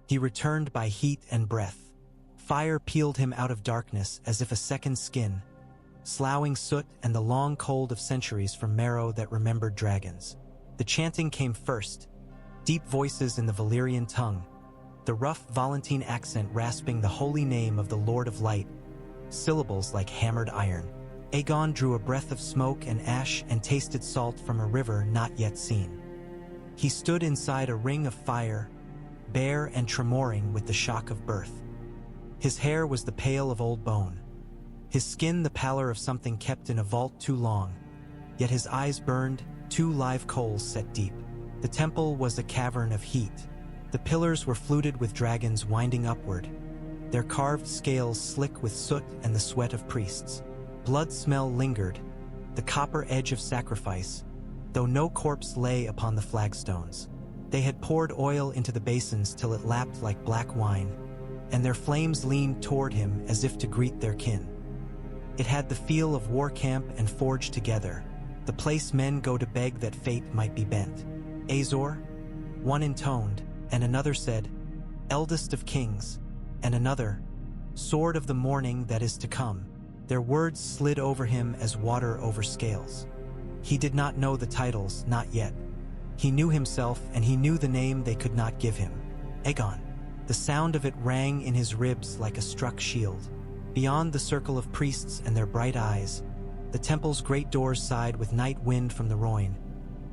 He returned by heat and breath. Fire peeled him out of darkness as if a second skin, sloughing soot and the long cold of centuries from marrow that remembered dragons. The chanting came first, deep voices in the Balerion tongue, the rough Volantine accent rasping the holy name of the Lord of Light, syllables like hammered iron. Aegon drew a breath of smoke and ash and tasted salt from a river not yet seen. He stood inside a ring of fire, bare and tremoring with the shock of birth. His hair was the pale of old bone, his skin the pallor of something kept in a vault too long, yet his eyes burned, two live coals set deep. The temple was a cavern of heat. The pillars were fluted with dragons winding upward, their carved scales slick with soot and the sweat of priests. Blood smell lingered, the copper edge of sacrifice, though no corpse lay upon the flagstones. They had poured oil into the basins till it lapped like black wine, and their flames leaned toward him as if to greet their kin. It had the feel of war camp and forged together, the place men go to beg that fate might be bent. Azor? One intoned, and another said, eldest of kings, and another, sword of the morning that is to come. Their words slid over him as water over scales. He did not know the titles, not yet. He knew himself, and he knew the name they could not give him. Aegon. The sound of it rang in his ribs like a struck shield. Beyond the circle of priests and their bright eyes, the temple's great doors sighed with night wind from the Rhoyne,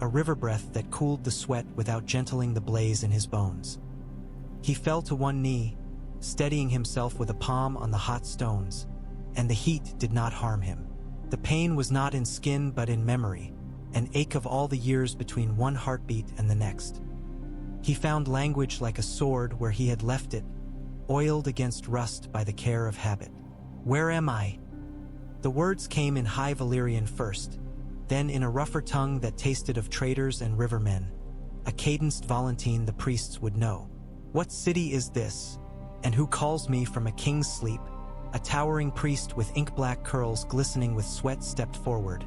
a river breath that cooled the sweat without gentling the blaze in his bones. He fell to one knee, steadying himself with a palm on the hot stones, and the heat did not harm him. The pain was not in skin but in memory, an ache of all the years between one heartbeat and the next. He found language like a sword where he had left it, oiled against rust by the care of habit. Where am I? The words came in high Balerion first, then in a rougher tongue that tasted of traders and rivermen, a cadenced Volantine the priests would know. What city is this, and who calls me from a king's sleep? A towering priest with ink-black curls glistening with sweat stepped forward.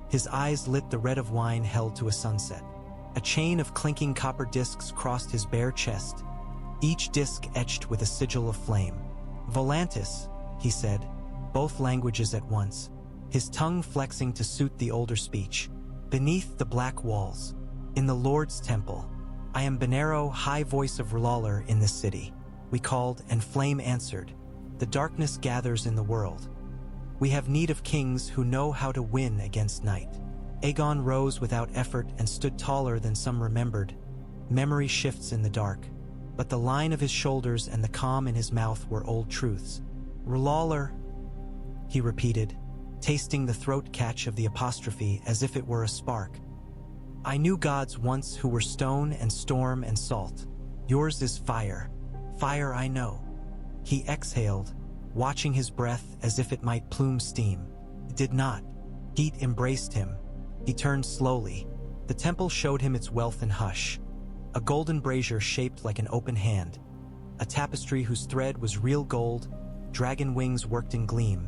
His eyes lit the red of wine held to a sunset. A chain of clinking copper discs crossed his bare chest, each disc etched with a sigil of flame. Volantis, he said, both languages at once, his tongue flexing to suit the older speech. Beneath the black walls, in the Lord's temple, I am Benero, high voice of Lawler in this city. We called, and Flame answered. The darkness gathers in the world. We have need of kings who know how to win against night. Aegon rose without effort and stood taller than some remembered. Memory shifts in the dark, but the line of his shoulders and the calm in his mouth were old truths. Lawler, he repeated, tasting the throat catch of the apostrophe as if it were a spark. I knew gods once who were stone and storm and salt. Yours is fire. Fire I know. He exhaled, watching his breath as if it might plume steam. It did not. Heat embraced him. He turned slowly. The temple showed him its wealth and hush. A golden brazier shaped like an open hand. A tapestry whose thread was real gold, dragon wings worked in gleam.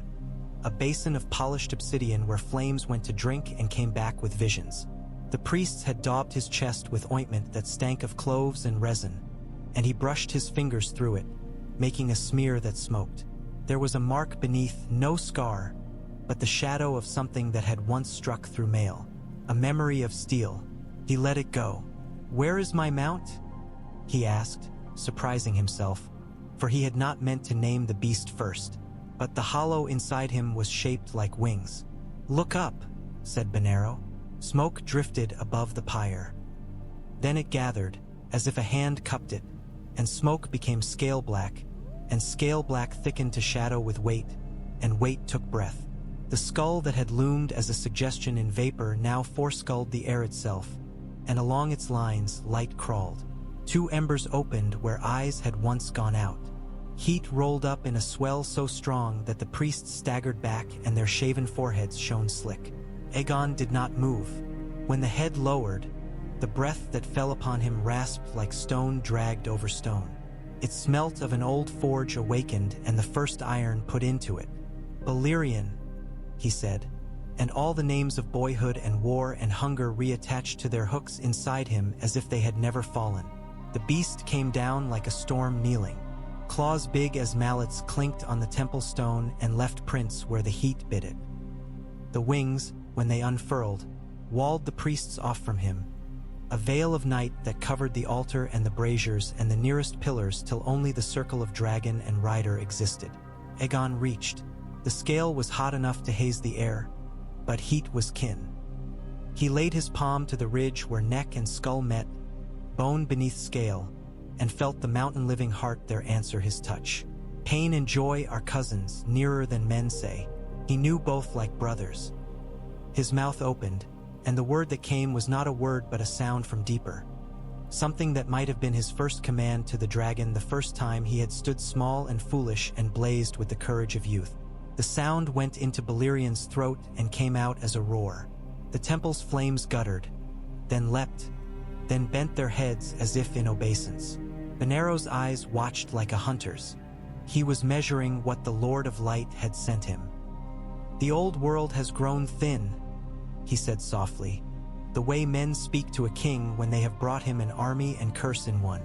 A basin of polished obsidian where flames went to drink and came back with visions. The priests had daubed his chest with ointment that stank of cloves and resin, and he brushed his fingers through it, making a smear that smoked. There was a mark beneath, no scar, but the shadow of something that had once struck through mail. A memory of steel. He let it go. Where is my mount? He asked, surprising himself, for he had not meant to name the beast first, but the hollow inside him was shaped like wings. Look up, said Benero. Smoke drifted above the pyre. Then it gathered, as if a hand cupped it, and smoke became scale black, and scale black thickened to shadow with weight, and weight took breath. The skull that had loomed as a suggestion in vapor now foreskulled the air itself, and along its lines light crawled. Two embers opened where eyes had once gone out. Heat rolled up in a swell so strong that the priests staggered back and their shaven foreheads shone slick. Aegon did not move. When the head lowered, the breath that fell upon him rasped like stone dragged over stone. It smelt of an old forge awakened and the first iron put into it. Balerion, he said, and all the names of boyhood and war and hunger reattached to their hooks inside him as if they had never fallen. The beast came down like a storm kneeling. Claws big as mallets clinked on the temple stone and left prints where the heat bit it. The wings, when they unfurled, walled the priests off from him, a veil of night that covered the altar and the braziers and the nearest pillars till only the circle of dragon and rider existed. Aegon reached. The scale was hot enough to haze the air, but heat was kin. He laid his palm to the ridge where neck and skull met, bone beneath scale, and felt the mountain-living heart there answer his touch. Pain and joy are cousins, nearer than men say. He knew both like brothers. His mouth opened, and the word that came was not a word but a sound from deeper. Something that might have been his first command to the dragon the first time he had stood small and foolish and blazed with the courage of youth. The sound went into Balerion's throat and came out as a roar. The temple's flames guttered, then leapt, then bent their heads as if in obeisance. Benero's eyes watched like a hunter's. He was measuring what the Lord of Light had sent him. "The old world has grown thin," he said softly, "the way men speak to a king when they have brought him an army and curse in one.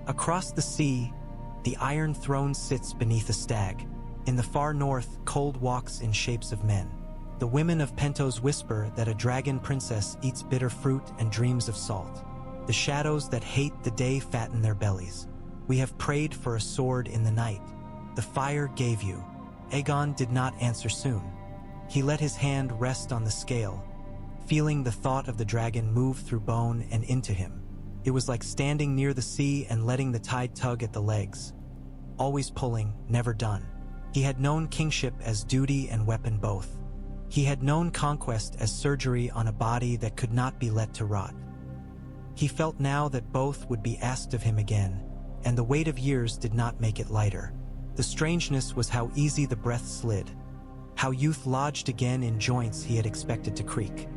Across the sea, the Iron Throne sits beneath a stag. In the far north, cold walks in shapes of men. The women of Pentos whisper that a dragon princess eats bitter fruit and dreams of salt. The shadows that hate the day fatten their bellies. We have prayed for a sword in the night. The fire gave you." Aegon did not answer soon. He let his hand rest on the scale, feeling the thought of the dragon move through bone and into him. It was like standing near the sea and letting the tide tug at the legs. Always pulling, never done. He had known kingship as duty and weapon both. He had known conquest as surgery on a body that could not be let to rot. He felt now that both would be asked of him again, and the weight of years did not make it lighter. The strangeness was how easy the breath slid, how youth lodged again in joints he had expected to creak.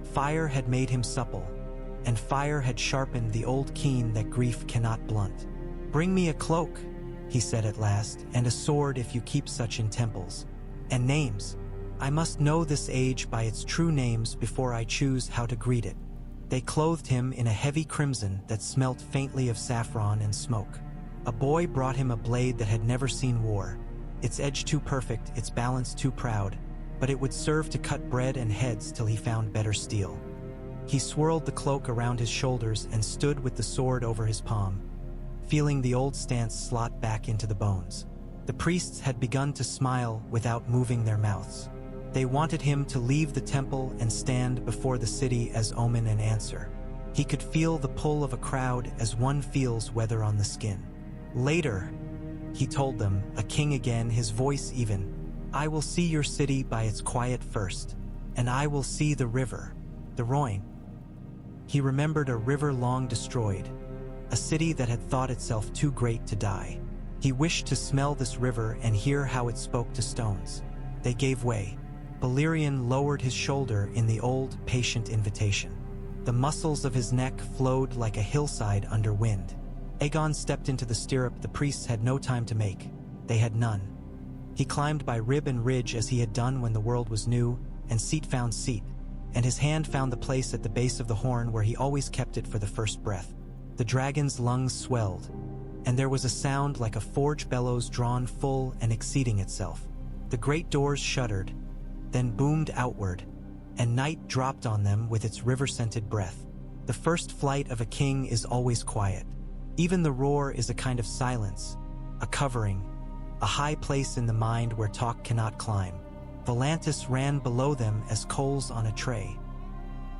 Fire had made him supple, and fire had sharpened the old keen that grief cannot blunt. "Bring me a cloak," he said at last, "and a sword if you keep such in temples. And names. I must know this age by its true names before I choose how to greet it." They clothed him in a heavy crimson that smelt faintly of saffron and smoke. A boy brought him a blade that had never seen war, its edge too perfect, its balance too proud, but it would serve to cut bread and heads till he found better steel. He swirled the cloak around his shoulders and stood with the sword over his palm, feeling the old stance slot back into the bones. The priests had begun to smile without moving their mouths. They wanted him to leave the temple and stand before the city as omen and answer. He could feel the pull of a crowd as one feels weather on the skin. "Later," he told them, a king again, his voice even, "I will see your city by its quiet first, and I will see the river, the Rhoyne." He remembered a river long destroyed, a city that had thought itself too great to die. He wished to smell this river and hear how it spoke to stones. They gave way. Balerion lowered his shoulder in the old, patient invitation. The muscles of his neck flowed like a hillside under wind. Aegon stepped into the stirrup the priests had no time to make. They had none. He climbed by rib and ridge as he had done when the world was new, and seat found seat, and his hand found the place at the base of the horn where he always kept it for the first breath. The dragon's lungs swelled, and there was a sound like a forge bellows drawn full and exceeding itself. The great doors shuddered, then boomed outward, and night dropped on them with its river-scented breath. The first flight of a king is always quiet. Even the roar is a kind of silence, a covering, a high place in the mind where talk cannot climb. Volantis ran below them as coals on a tray.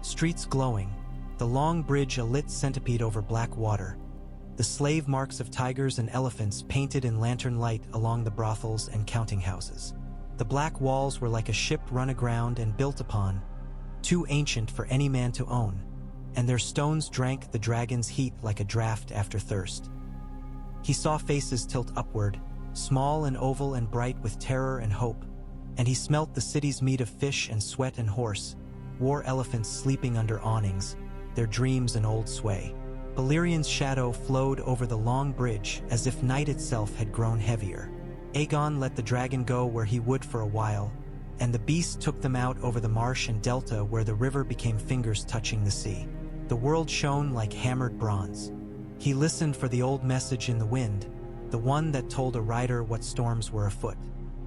Streets glowing, the long bridge a lit centipede over black water, the slave marks of tigers and elephants painted in lantern light along the brothels and counting houses. The black walls were like a ship run aground and built upon, too ancient for any man to own, and their stones drank the dragon's heat like a draught after thirst. He saw faces tilt upward, small and oval and bright with terror and hope, and he smelt the city's meat of fish and sweat and horse, war elephants sleeping under awnings, their dreams an old sway. Balerion's shadow flowed over the long bridge as if night itself had grown heavier. Aegon let the dragon go where he would for a while, and the beast took them out over the marsh and delta where the river became fingers touching the sea. The world shone like hammered bronze. He listened for the old message in the wind, the one that told a rider what storms were afoot.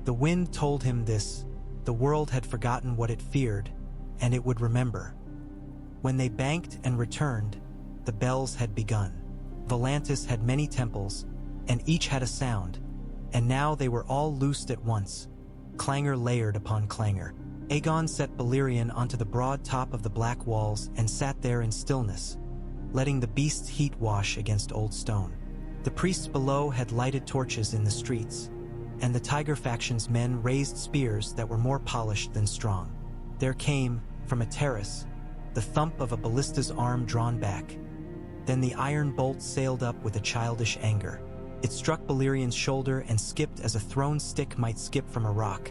The wind told him this: the world had forgotten what it feared, and it would remember. When they banked and returned, the bells had begun. Volantis had many temples, and each had a sound, and now they were all loosed at once, clangor layered upon clangor. Aegon set Balerion onto the broad top of the black walls and sat there in stillness, letting the beast's heat wash against old stone. The priests below had lighted torches in the streets, and the Tiger faction's men raised spears that were more polished than strong. There came, from a terrace, the thump of a ballista's arm drawn back. Then the iron bolt sailed up with a childish anger. It struck Balerion's shoulder and skipped as a thrown stick might skip from a rock,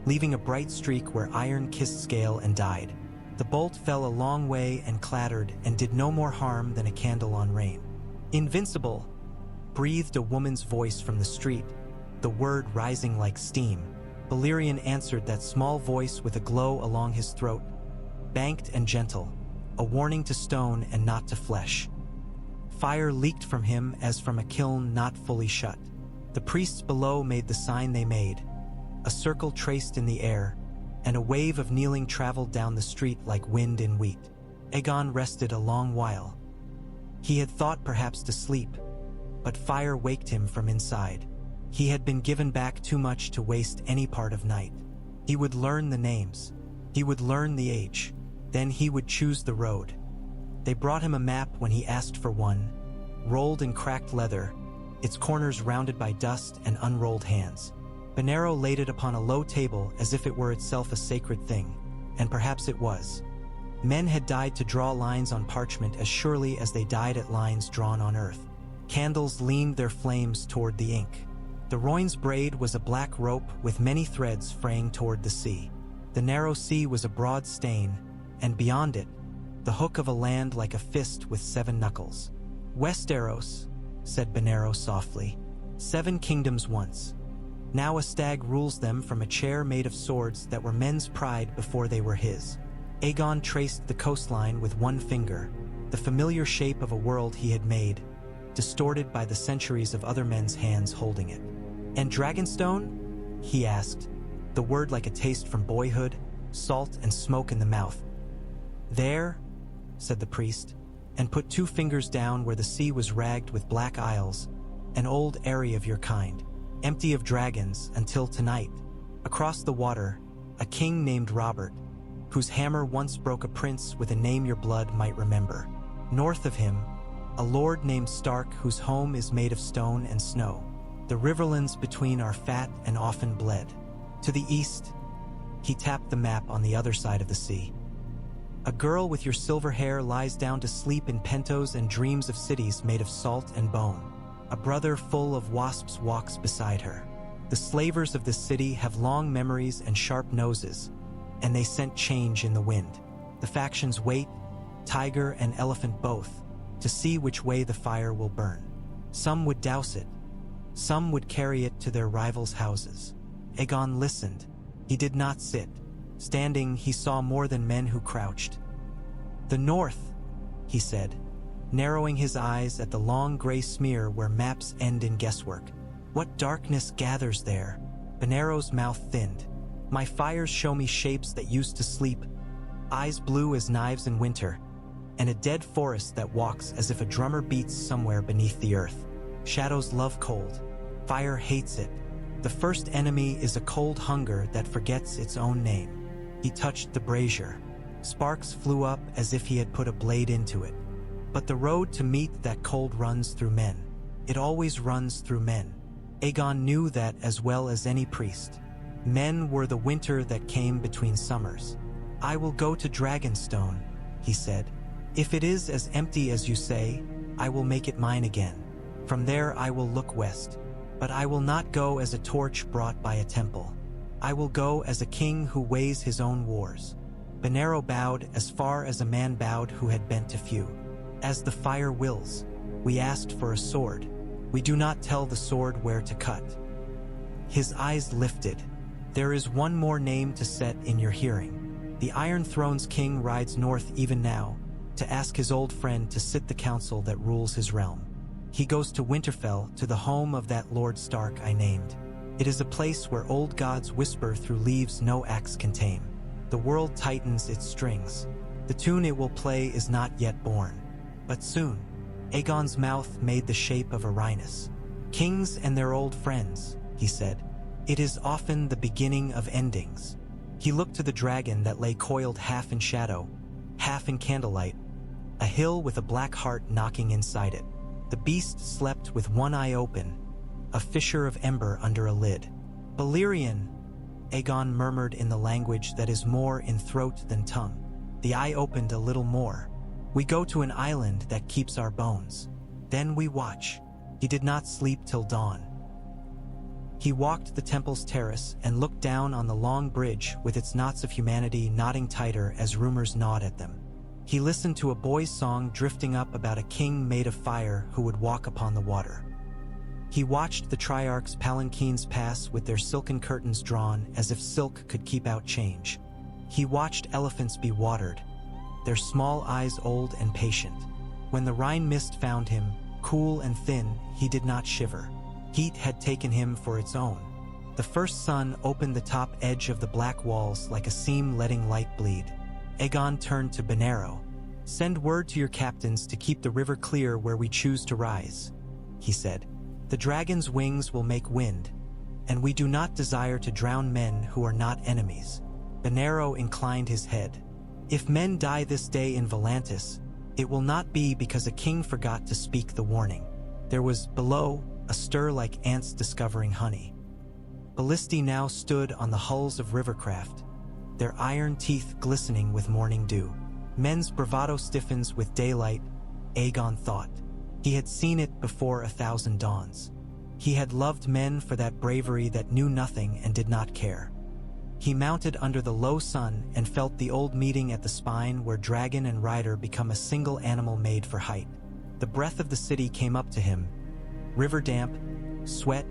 leaving a bright streak where iron kissed scale and died. The bolt fell a long way and clattered and did no more harm than a candle on rain. "Invincible," breathed a woman's voice from the street, the word rising like steam. Balerion answered that small voice with a glow along his throat, banked and gentle, a warning to stone and not to flesh. Fire leaked from him as from a kiln not fully shut. The priests below made the sign they made, a circle traced in the air, and a wave of kneeling traveled down the street like wind in wheat. Aegon rested a long while. He had thought perhaps to sleep, but fire waked him from inside. He had been given back too much to waste any part of night. He would learn the names. He would learn the age. Then he would choose the road. They brought him a map when he asked for one, rolled in cracked leather, its corners rounded by dust and unrolled hands. Benero laid it upon a low table as if it were itself a sacred thing, and perhaps it was. Men had died to draw lines on parchment as surely as they died at lines drawn on earth. Candles leaned their flames toward the ink. The Roin's braid was a black rope with many threads fraying toward the sea. The narrow sea was a broad stain, and beyond it, the hook of a land like a fist with 7 knuckles. "Westeros," said Benero softly. 7 kingdoms once. Now a stag rules them from a chair made of swords that were men's pride before they were his. Aegon traced the coastline with one finger, the familiar shape of a world he had made, distorted by the centuries of other men's hands holding it. "And Dragonstone?" he asked, the word like a taste from boyhood, salt and smoke in the mouth. "There," said the priest, and put 2 fingers down where the sea was ragged with black isles, "an old area of your kind, empty of dragons until tonight. Across the water, a king named Robert, whose hammer once broke a prince with a name your blood might remember. North of him, a lord named Stark whose home is made of stone and snow. The riverlands between are fat and often bled. To the east," he tapped the map on the other side of the sea, "a girl with your silver hair lies down to sleep in pentos and dreams of cities made of salt and bone. A brother full of wasps walks beside her. The slavers of this city have long memories and sharp noses, and they scent change in the wind. The factions wait, tiger and elephant both, to see which way the fire will burn. Some would douse it, some would carry it to their rivals' houses." Aegon listened. He did not sit. Standing, he saw more than men who crouched. "The north," he said, narrowing his eyes at the long gray smear where maps end in guesswork. "What darkness gathers there?" Benero's mouth thinned. "My fires show me shapes that used to sleep, eyes blue as knives in winter, and a dead forest that walks as if a drummer beats somewhere beneath the earth. Shadows love cold. Fire hates it. The first enemy is a cold hunger that forgets its own name." He touched the brazier. Sparks flew up as if he had put a blade into it. "But the road to meet that cold runs through men. It always runs through men." Aegon knew that as well as any priest. Men were the winter that came between summers. "I will go to Dragonstone," he said. "If it is as empty as you say, I will make it mine again. From there I will look west. But I will not go as a torch brought by a temple. I will go as a king who weighs his own wars." Benero bowed as far as a man bowed who had bent to few. "As the fire wills. We asked for a sword. We do not tell the sword where to cut." His eyes lifted. "There is one more name to set in your hearing. The Iron Throne's king rides north even now, to ask his old friend to sit the council that rules his realm. He goes to Winterfell, to the home of that Lord Stark I named. It is a place where old gods whisper through leaves no axe can tame. The world tightens its strings. The tune it will play is not yet born. But soon, Aegon's mouth made the shape of a rhinus. Kings and their old friends, he said. It is often the beginning of endings. He looked to the dragon that lay coiled half in shadow, half in candlelight, a hill with a black heart knocking inside it. The beast slept with one eye open, a fissure of ember under a lid. Balerion, Aegon murmured in the language that is more in throat than tongue. The eye opened a little more. We go to an island that keeps our bones. Then we watch. He did not sleep till dawn. He walked the temple's terrace and looked down on the long bridge with its knots of humanity knotting tighter as rumors gnawed at them. He listened to a boy's song drifting up about a king made of fire who would walk upon the water. He watched the Triarch's palanquins pass with their silken curtains drawn as if silk could keep out change. He watched elephants be watered, their small eyes old and patient. When the Rhine mist found him, cool and thin, he did not shiver. Heat had taken him for its own. The first sun opened the top edge of the black walls like a seam letting light bleed. Aegon turned to Benero. "Send word to your captains to keep the river clear where we choose to rise," he said. "The dragon's wings will make wind, and we do not desire to drown men who are not enemies." Benero inclined his head. "If men die this day in Volantis, it will not be because a king forgot to speak the warning." There was, below, a stir like ants discovering honey. Ballistae now stood on the hulls of rivercraft, their iron teeth glistening with morning dew. Men's bravado stiffens with daylight, Aegon thought. He had seen it before 1,000 dawns. He had loved men for that bravery that knew nothing and did not care. He mounted under the low sun and felt the old meeting at the spine where dragon and rider become a single animal made for height. The breath of the city came up to him. River damp, sweat,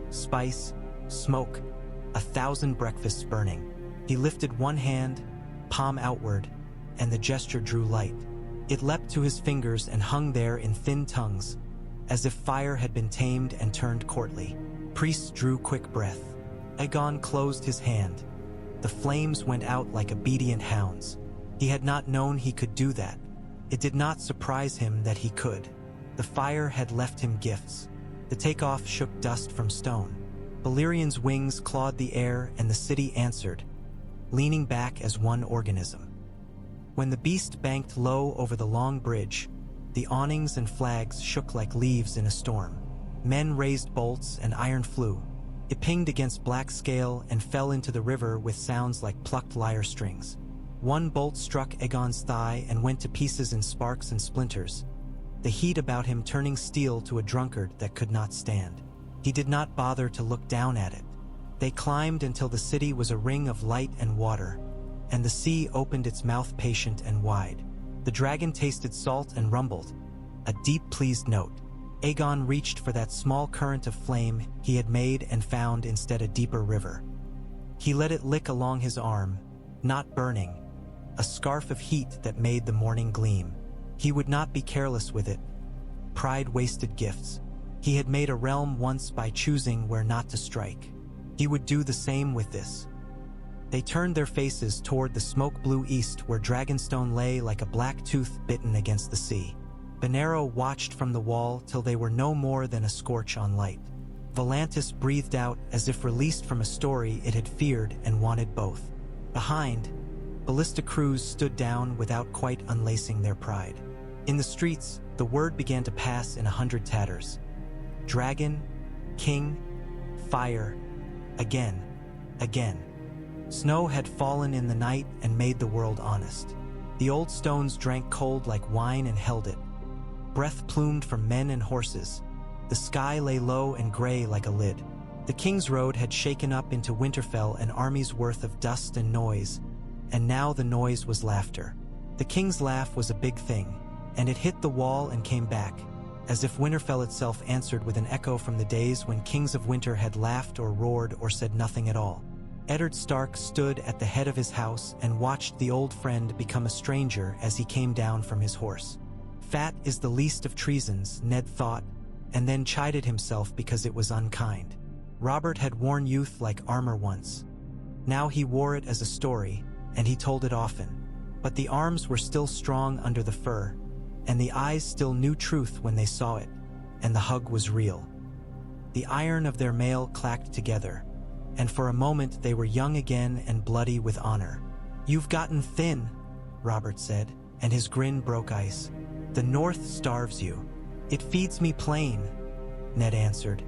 spice, smoke, 1,000 breakfasts burning. He lifted one hand, palm outward, and the gesture drew light. It leapt to his fingers and hung there in thin tongues, as if fire had been tamed and turned courtly. Priests drew quick breath. Aegon closed his hand. The flames went out like obedient hounds. He had not known he could do that. It did not surprise him that he could. The fire had left him gifts. The takeoff shook dust from stone. Balerion's wings clawed the air and the city answered, leaning back as one organism. When the beast banked low over the long bridge, the awnings and flags shook like leaves in a storm. Men raised bolts and iron flew. It pinged against black scale and fell into the river with sounds like plucked lyre strings. One bolt struck Aegon's thigh and went to pieces in sparks and splinters, the heat about him turning steel to a drunkard that could not stand. He did not bother to look down at it. They climbed until the city was a ring of light and water, and the sea opened its mouth patient and wide. The dragon tasted salt and rumbled, a deep pleased note. Aegon reached for that small current of flame he had made and found instead a deeper river. He let it lick along his arm, not burning, a scarf of heat that made the morning gleam. He would not be careless with it. Pride wasted gifts. He had made a realm once by choosing where not to strike. He would do the same with this. They turned their faces toward the smoke-blue east where Dragonstone lay like a black tooth bitten against the sea. Benero watched from the wall till they were no more than a scorch on light. Volantis breathed out as if released from a story it had feared and wanted both. Behind, ballista crews stood down without quite unlacing their pride. In the streets, the word began to pass in 100 tatters. Dragon, king, fire, again, again. Snow had fallen in the night and made the world honest. The old stones drank cold like wine and held it. Breath plumed from men and horses. The sky lay low and gray like a lid. The King's Road had shaken up into Winterfell an army's worth of dust and noise, and now the noise was laughter. The king's laugh was a big thing, and it hit the wall and came back, as if Winterfell itself answered with an echo from the days when kings of winter had laughed or roared or said nothing at all. Eddard Stark stood at the head of his house and watched the old friend become a stranger as he came down from his horse. Fat is the least of treasons, Ned thought, and then chided himself because it was unkind. Robert had worn youth like armor once. Now he wore it as a story, and he told it often. But the arms were still strong under the fur, and the eyes still knew truth when they saw it, and the hug was real. The iron of their mail clacked together, and for a moment they were young again and bloody with honor. "You've gotten thin," Robert said, and his grin broke ice. "The North starves you." "It feeds me plain," Ned answered,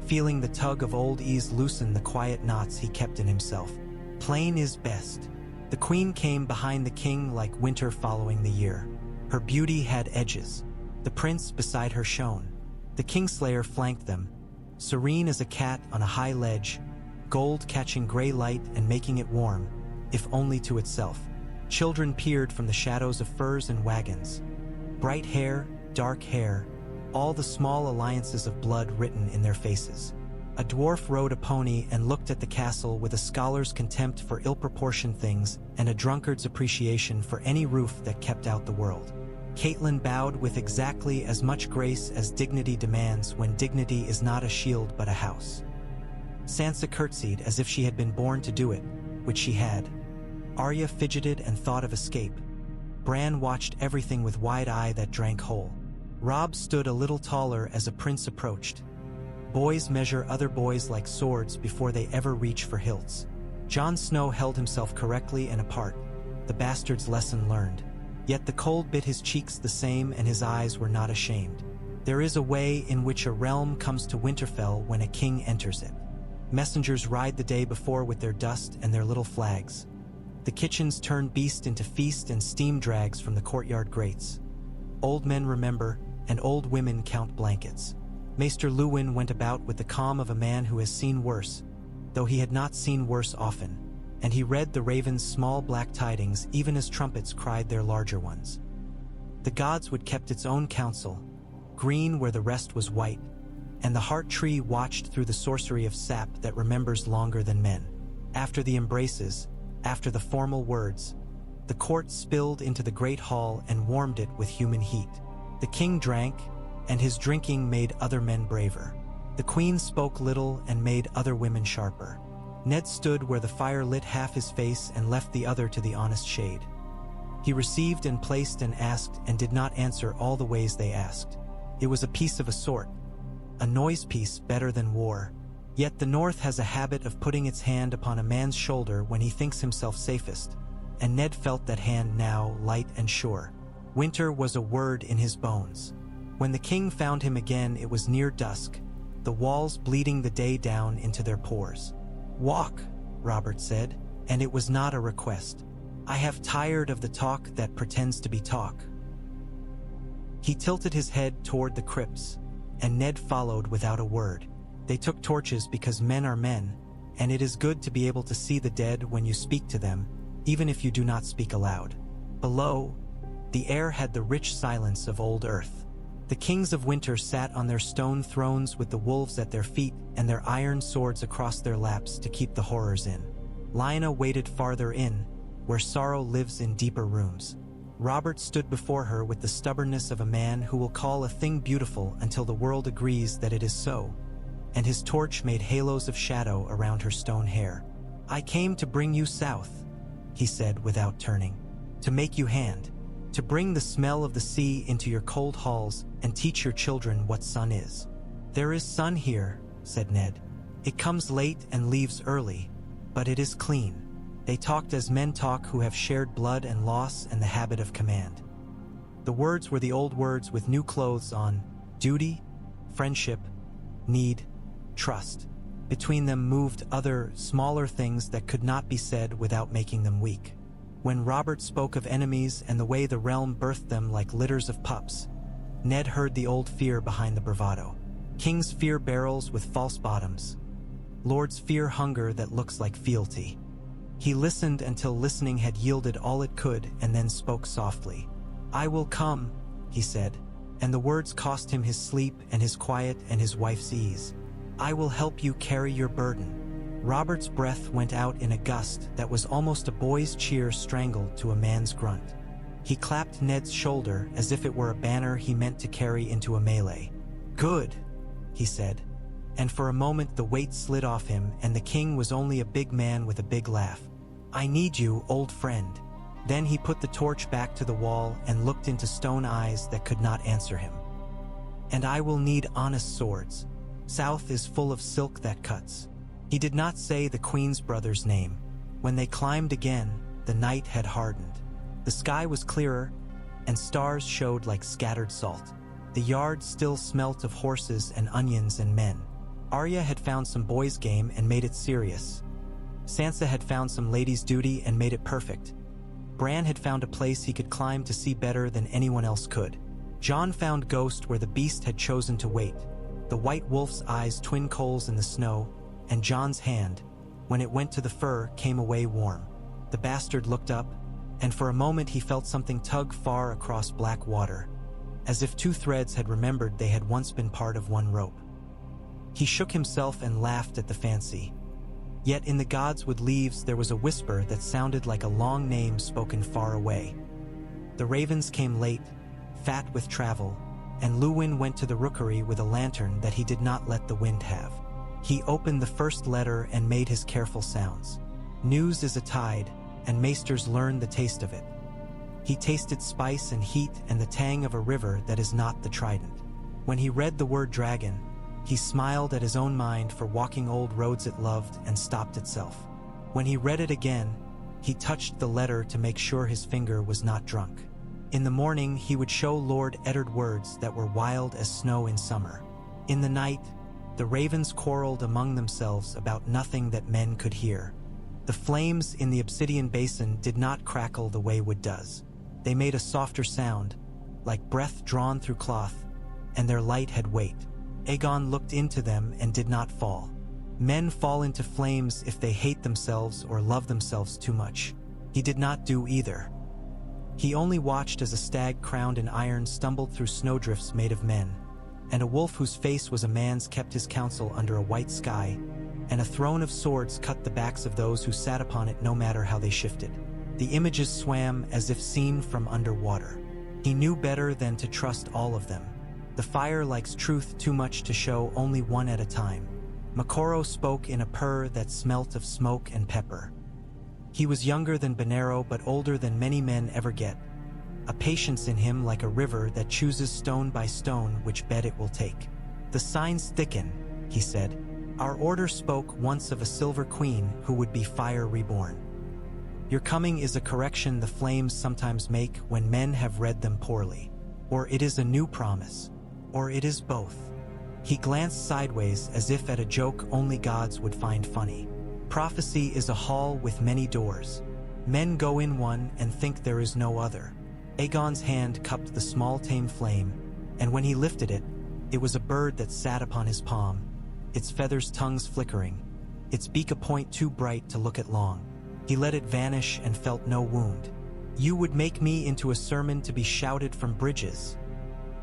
feeling the tug of old ease loosen the quiet knots he kept in himself. "Plain is best." The queen came behind the king like winter following the year. Her beauty had edges. The prince beside her shone. The Kingslayer flanked them, serene as a cat on a high ledge, gold catching gray light and making it warm, if only to itself. Children peered from the shadows of furs and wagons. Bright hair, dark hair, all the small alliances of blood written in their faces. A dwarf rode a pony and looked at the castle with a scholar's contempt for ill-proportioned things and a drunkard's appreciation for any roof that kept out the world. Caitlin bowed with exactly as much grace as dignity demands when dignity is not a shield but a house. Sansa curtsied as if she had been born to do it, which she had. Arya fidgeted and thought of escape. Bran watched everything with wide eye that drank whole. Robb stood a little taller as a prince approached. Boys measure other boys like swords before they ever reach for hilts. Jon Snow held himself correctly and apart, the bastard's lesson learned. Yet the cold bit his cheeks the same and his eyes were not ashamed. There is a way in which a realm comes to Winterfell when a king enters it. Messengers ride the day before with their dust and their little flags. The kitchens turn beast into feast and steam drags from the courtyard grates. Old men remember, and old women count blankets. Maester Luwin went about with the calm of a man who has seen worse, though he had not seen worse often, and he read the raven's small black tidings even as trumpets cried their larger ones. The gods would kept its own counsel, green where the rest was white, and the heart tree watched through the sorcery of sap that remembers longer than men. After the embraces, after the formal words, the court spilled into the great hall and warmed it with human heat. The king drank, and his drinking made other men braver. The queen spoke little and made other women sharper. Ned stood where the fire lit half his face and left the other to the honest shade. He received and placed and asked and did not answer all the ways they asked. It was a piece of a sort, a noise piece better than war. Yet the North has a habit of putting its hand upon a man's shoulder when he thinks himself safest, and Ned felt that hand now light and sure. Winter was a word in his bones. When the king found him again, it was near dusk, the walls bleeding the day down into their pores. "Walk," Robert said, and it was not a request. "I have tired of the talk that pretends to be talk." He tilted his head toward the crypts, and Ned followed without a word. They took torches because men are men, and it is good to be able to see the dead when you speak to them, even if you do not speak aloud. Below, the air had the rich silence of old earth. The kings of winter sat on their stone thrones with the wolves at their feet and their iron swords across their laps to keep the horrors in. Lyanna waited farther in, where sorrow lives in deeper rooms. Robert stood before her with the stubbornness of a man who will call a thing beautiful until the world agrees that it is so, and his torch made halos of shadow around her stone hair. "I came to bring you south," he said without turning, "to make you hand, to bring the smell of the sea into your cold halls and teach your children what sun is." "There is sun here," said Ned. "It comes late and leaves early, but it is clean." They talked as men talk who have shared blood and loss and the habit of command. The words were the old words with new clothes on: duty, friendship, need, trust. Between them moved other, smaller things that could not be said without making them weak. When Robert spoke of enemies and the way the realm birthed them like litters of pups, Ned heard the old fear behind the bravado. Kings fear barrels with false bottoms. Lords fear hunger that looks like fealty. He listened until listening had yielded all it could and then spoke softly. "I will come," he said, and the words cost him his sleep and his quiet and his wife's ease. "I will help you carry your burden." Robert's breath went out in a gust that was almost a boy's cheer strangled to a man's grunt. He clapped Ned's shoulder as if it were a banner he meant to carry into a melee. "Good," he said. And for a moment the weight slid off him, and the king was only a big man with a big laugh. "I need you, old friend." Then he put the torch back to the wall and looked into stone eyes that could not answer him. "And I will need honest swords. South is full of silk that cuts." He did not say the queen's brother's name. When they climbed again, the night had hardened. The sky was clearer, and stars showed like scattered salt. The yard still smelt of horses and onions and men. Arya had found some boys' game and made it serious. Sansa had found some ladies' duty and made it perfect. Bran had found a place he could climb to see better than anyone else could. Jon found Ghost where the beast had chosen to wait. The white wolf's eyes twin coals in the snow, and Jon's hand, when it went to the fur, came away warm. The bastard looked up, and for a moment he felt something tug far across black water, as if two threads had remembered they had once been part of one rope. He shook himself and laughed at the fancy. Yet in the gods with leaves there was a whisper that sounded like a long name spoken far away. The ravens came late, fat with travel, and Luwin went to the rookery with a lantern that he did not let the wind have. He opened the first letter and made his careful sounds. News is a tide, and maesters learn the taste of it. He tasted spice and heat and the tang of a river that is not the trident. When he read the word dragon, he smiled at his own mind for walking old roads it loved and stopped itself. When he read it again, he touched the letter to make sure his finger was not drunk. In the morning he would show Lord Eddard words that were wild as snow in summer. In the night, the ravens quarreled among themselves about nothing that men could hear. The flames in the obsidian basin did not crackle the way wood does. They made a softer sound, like breath drawn through cloth, and their light had weight. Aegon looked into them and did not fall. Men fall into flames if they hate themselves or love themselves too much. He did not do either. He only watched as a stag crowned in iron stumbled through snowdrifts made of men, and a wolf whose face was a man's kept his counsel under a white sky, and a throne of swords cut the backs of those who sat upon it no matter how they shifted. The images swam as if seen from underwater. He knew better than to trust all of them. The fire likes truth too much to show only one at a time. Moqorro spoke in a purr that smelt of smoke and pepper. He was younger than Bonero but older than many men ever get. A patience in him like a river that chooses stone by stone which bed it will take. "The signs thicken," he said. "Our order spoke once of a silver queen who would be fire reborn. Your coming is a correction the flames sometimes make when men have read them poorly. Or it is a new promise. Or it is both." He glanced sideways as if at a joke only gods would find funny. Prophecy is a hall with many doors. Men go in one and think there is no other. Aegon's hand cupped the small tame flame, and when he lifted it, it was a bird that sat upon his palm, its feathers tongues flickering, its beak a point too bright to look at long. He let it vanish and felt no wound. "You would make me into a sermon to be shouted from bridges,"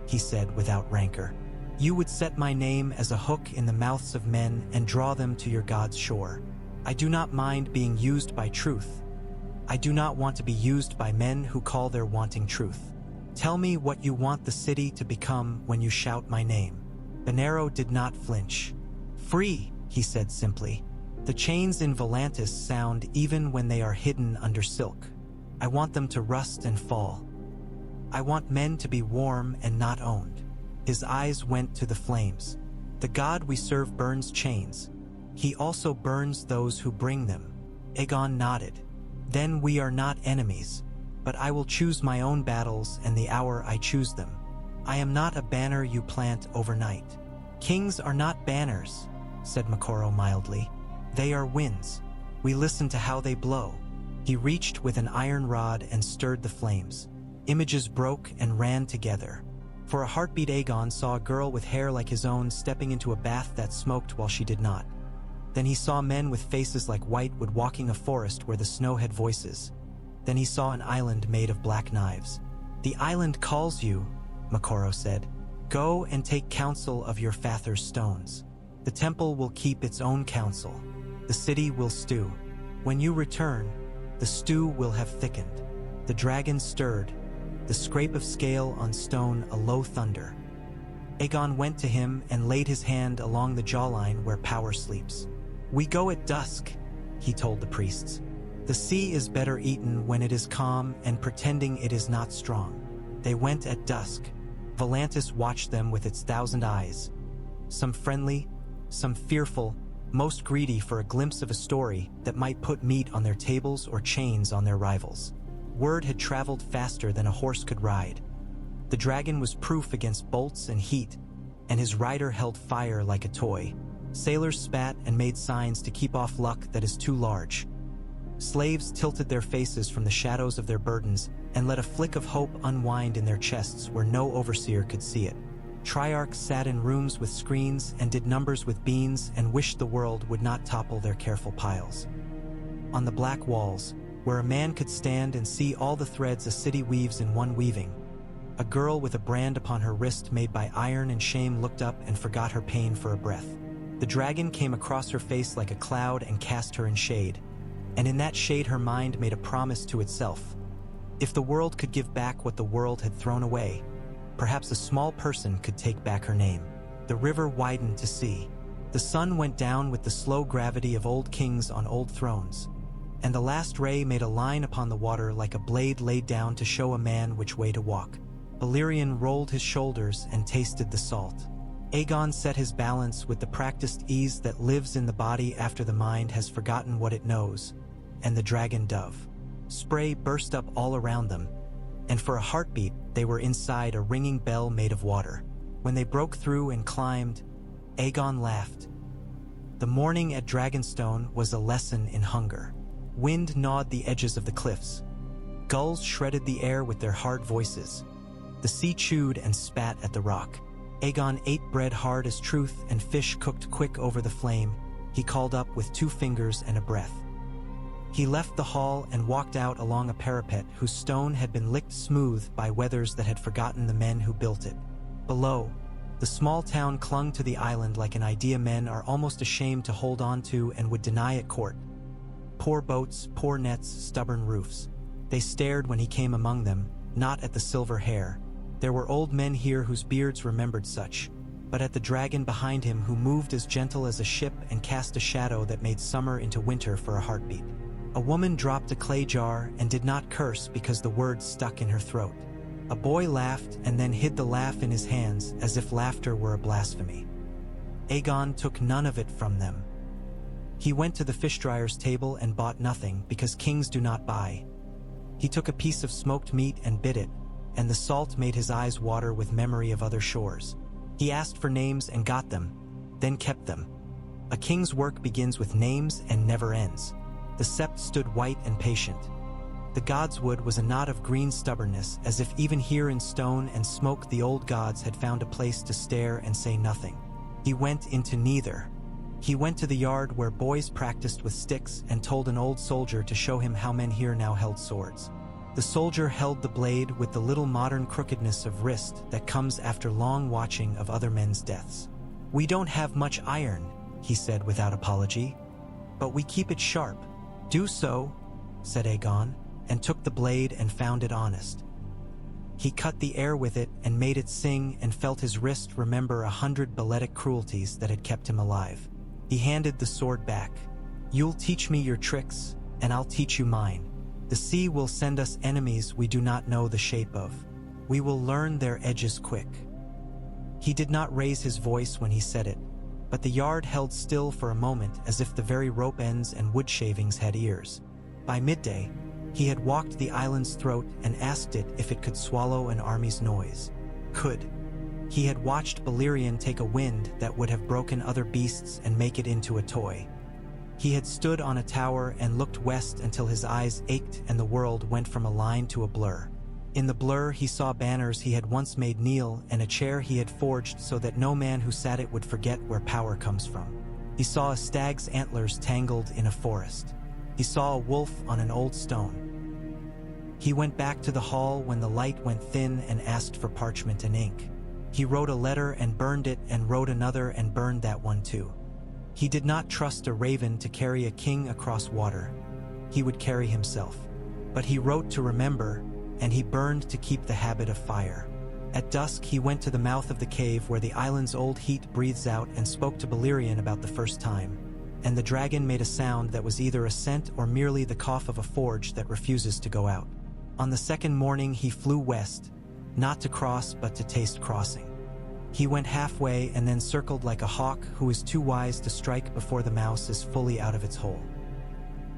he said without rancor. "You would set my name as a hook in the mouths of men and draw them to your God's shore. I do not mind being used by truth. I do not want to be used by men who call their wanting truth. Tell me what you want the city to become when you shout my name." Bonero did not flinch. "Free," he said simply. "The chains in Volantis sound even when they are hidden under silk. I want them to rust and fall. I want men to be warm and not owned." His eyes went to the flames. "The God we serve burns chains. He also burns those who bring them." Aegon nodded. "Then we are not enemies, but I will choose my own battles and the hour I choose them. I am not a banner you plant overnight." "Kings are not banners," said Moqorro mildly. "They are winds. We listen to how they blow." He reached with an iron rod and stirred the flames. Images broke and ran together. For a heartbeat, Aegon saw a girl with hair like his own stepping into a bath that smoked while she did not. Then he saw men with faces like white wood walking a forest where the snow had voices. Then he saw an island made of black knives. "The island calls you," Moqorro said. "Go and take counsel of your father's stones. The temple will keep its own counsel. The city will stew. When you return, the stew will have thickened." The dragon stirred, the scrape of scale on stone a low thunder. Aegon went to him and laid his hand along the jawline where power sleeps. "We go at dusk," he told the priests. "The sea is better eaten when it is calm and pretending it is not strong." They went at dusk. Volantis watched them with its 1,000 eyes. Some friendly, some fearful, most greedy for a glimpse of a story that might put meat on their tables or chains on their rivals. Word had traveled faster than a horse could ride. The dragon was proof against bolts and heat, and his rider held fire like a toy. Sailors spat and made signs to keep off luck that is too large. Slaves tilted their faces from the shadows of their burdens and let a flick of hope unwind in their chests where no overseer could see it. Triarchs sat in rooms with screens and did numbers with beans and wished the world would not topple their careful piles. On the black walls, where a man could stand and see all the threads a city weaves in one weaving, a girl with a brand upon her wrist made by iron and shame looked up and forgot her pain for a breath. The dragon came across her face like a cloud and cast her in shade, and in that shade her mind made a promise to itself. If the world could give back what the world had thrown away, perhaps a small person could take back her name. The river widened to sea. The sun went down with the slow gravity of old kings on old thrones, and the last ray made a line upon the water like a blade laid down to show a man which way to walk. Balerion rolled his shoulders and tasted the salt. Aegon set his balance with the practiced ease that lives in the body after the mind has forgotten what it knows, and the dragon dove. Spray burst up all around them, and for a heartbeat they were inside a ringing bell made of water. When they broke through and climbed, Aegon laughed. The morning at Dragonstone was a lesson in hunger. Wind gnawed the edges of the cliffs. Gulls shredded the air with their hard voices. The sea chewed and spat at the rock. Aegon ate bread hard as truth and fish cooked quick over the flame. He called up with 2 fingers and a breath. He left the hall and walked out along a parapet whose stone had been licked smooth by weathers that had forgotten the men who built it. Below, the small town clung to the island like an idea men are almost ashamed to hold on to and would deny at court. Poor boats, poor nets, stubborn roofs. They stared when he came among them, not at the silver hair. There were old men here whose beards remembered such, but at the dragon behind him who moved as gentle as a ship and cast a shadow that made summer into winter for a heartbeat. A woman dropped a clay jar and did not curse because the words stuck in her throat. A boy laughed and then hid the laugh in his hands as if laughter were a blasphemy. Aegon took none of it from them. He went to the fish dryer's table and bought nothing because kings do not buy. He took a piece of smoked meat and bit it, and the salt made his eyes water with memory of other shores. He asked for names and got them, then kept them. A king's work begins with names and never ends. The sept stood white and patient. The godswood was a knot of green stubbornness, as if even here in stone and smoke the old gods had found a place to stare and say nothing. He went into neither. He went to the yard where boys practiced with sticks and told an old soldier to show him how men here now held swords. The soldier held the blade with the little modern crookedness of wrist that comes after long watching of other men's deaths. "We don't have much iron," he said without apology, "but we keep it sharp." "Do so," said Aegon, and took the blade and found it honest. He cut the air with it and made it sing and felt his wrist remember 100 balletic cruelties that had kept him alive. He handed the sword back. "You'll teach me your tricks, and I'll teach you mine. The sea will send us enemies we do not know the shape of. We will learn their edges quick." He did not raise his voice when he said it, but the yard held still for a moment as if the very rope ends and wood shavings had ears. By midday, he had walked the island's throat and asked it if it could swallow an army's noise. Could. He had watched Balerion take a wind that would have broken other beasts and make it into a toy. He had stood on a tower and looked west until his eyes ached and the world went from a line to a blur. In the blur he saw banners he had once made kneel and a chair he had forged so that no man who sat it would forget where power comes from. He saw a stag's antlers tangled in a forest. He saw a wolf on an old stone. He went back to the hall when the light went thin and asked for parchment and ink. He wrote a letter and burned it and wrote another and burned that one too. He did not trust a raven to carry a king across water. He would carry himself. But he wrote to remember, and he burned to keep the habit of fire. At dusk, he went to the mouth of the cave where the island's old heat breathes out and spoke to Balerion about the first time. And the dragon made a sound that was either a scent or merely the cough of a forge that refuses to go out. On the second morning, he flew west, not to cross but to taste crossing. He went halfway and then circled like a hawk who is too wise to strike before the mouse is fully out of its hole.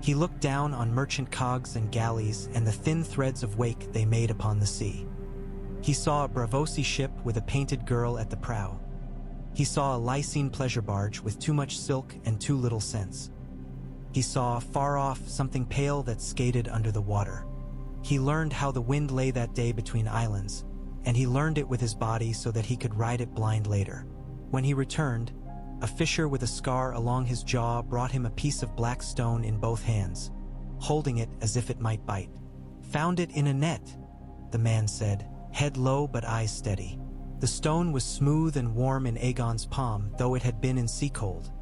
He looked down on merchant cogs and galleys and the thin threads of wake they made upon the sea. He saw a Braavosi ship with a painted girl at the prow. He saw a Lysine pleasure barge with too much silk and too little sense. He saw, far off, something pale that skated under the water. He learned how the wind lay that day between islands, and he learned it with his body so that he could ride it blind later. When he returned, a fisher with a scar along his jaw brought him a piece of black stone in both hands, holding it as if it might bite. "Found it in a net," the man said, head low but eyes steady. The stone was smooth and warm in Aegon's palm, though it had been in sea cold.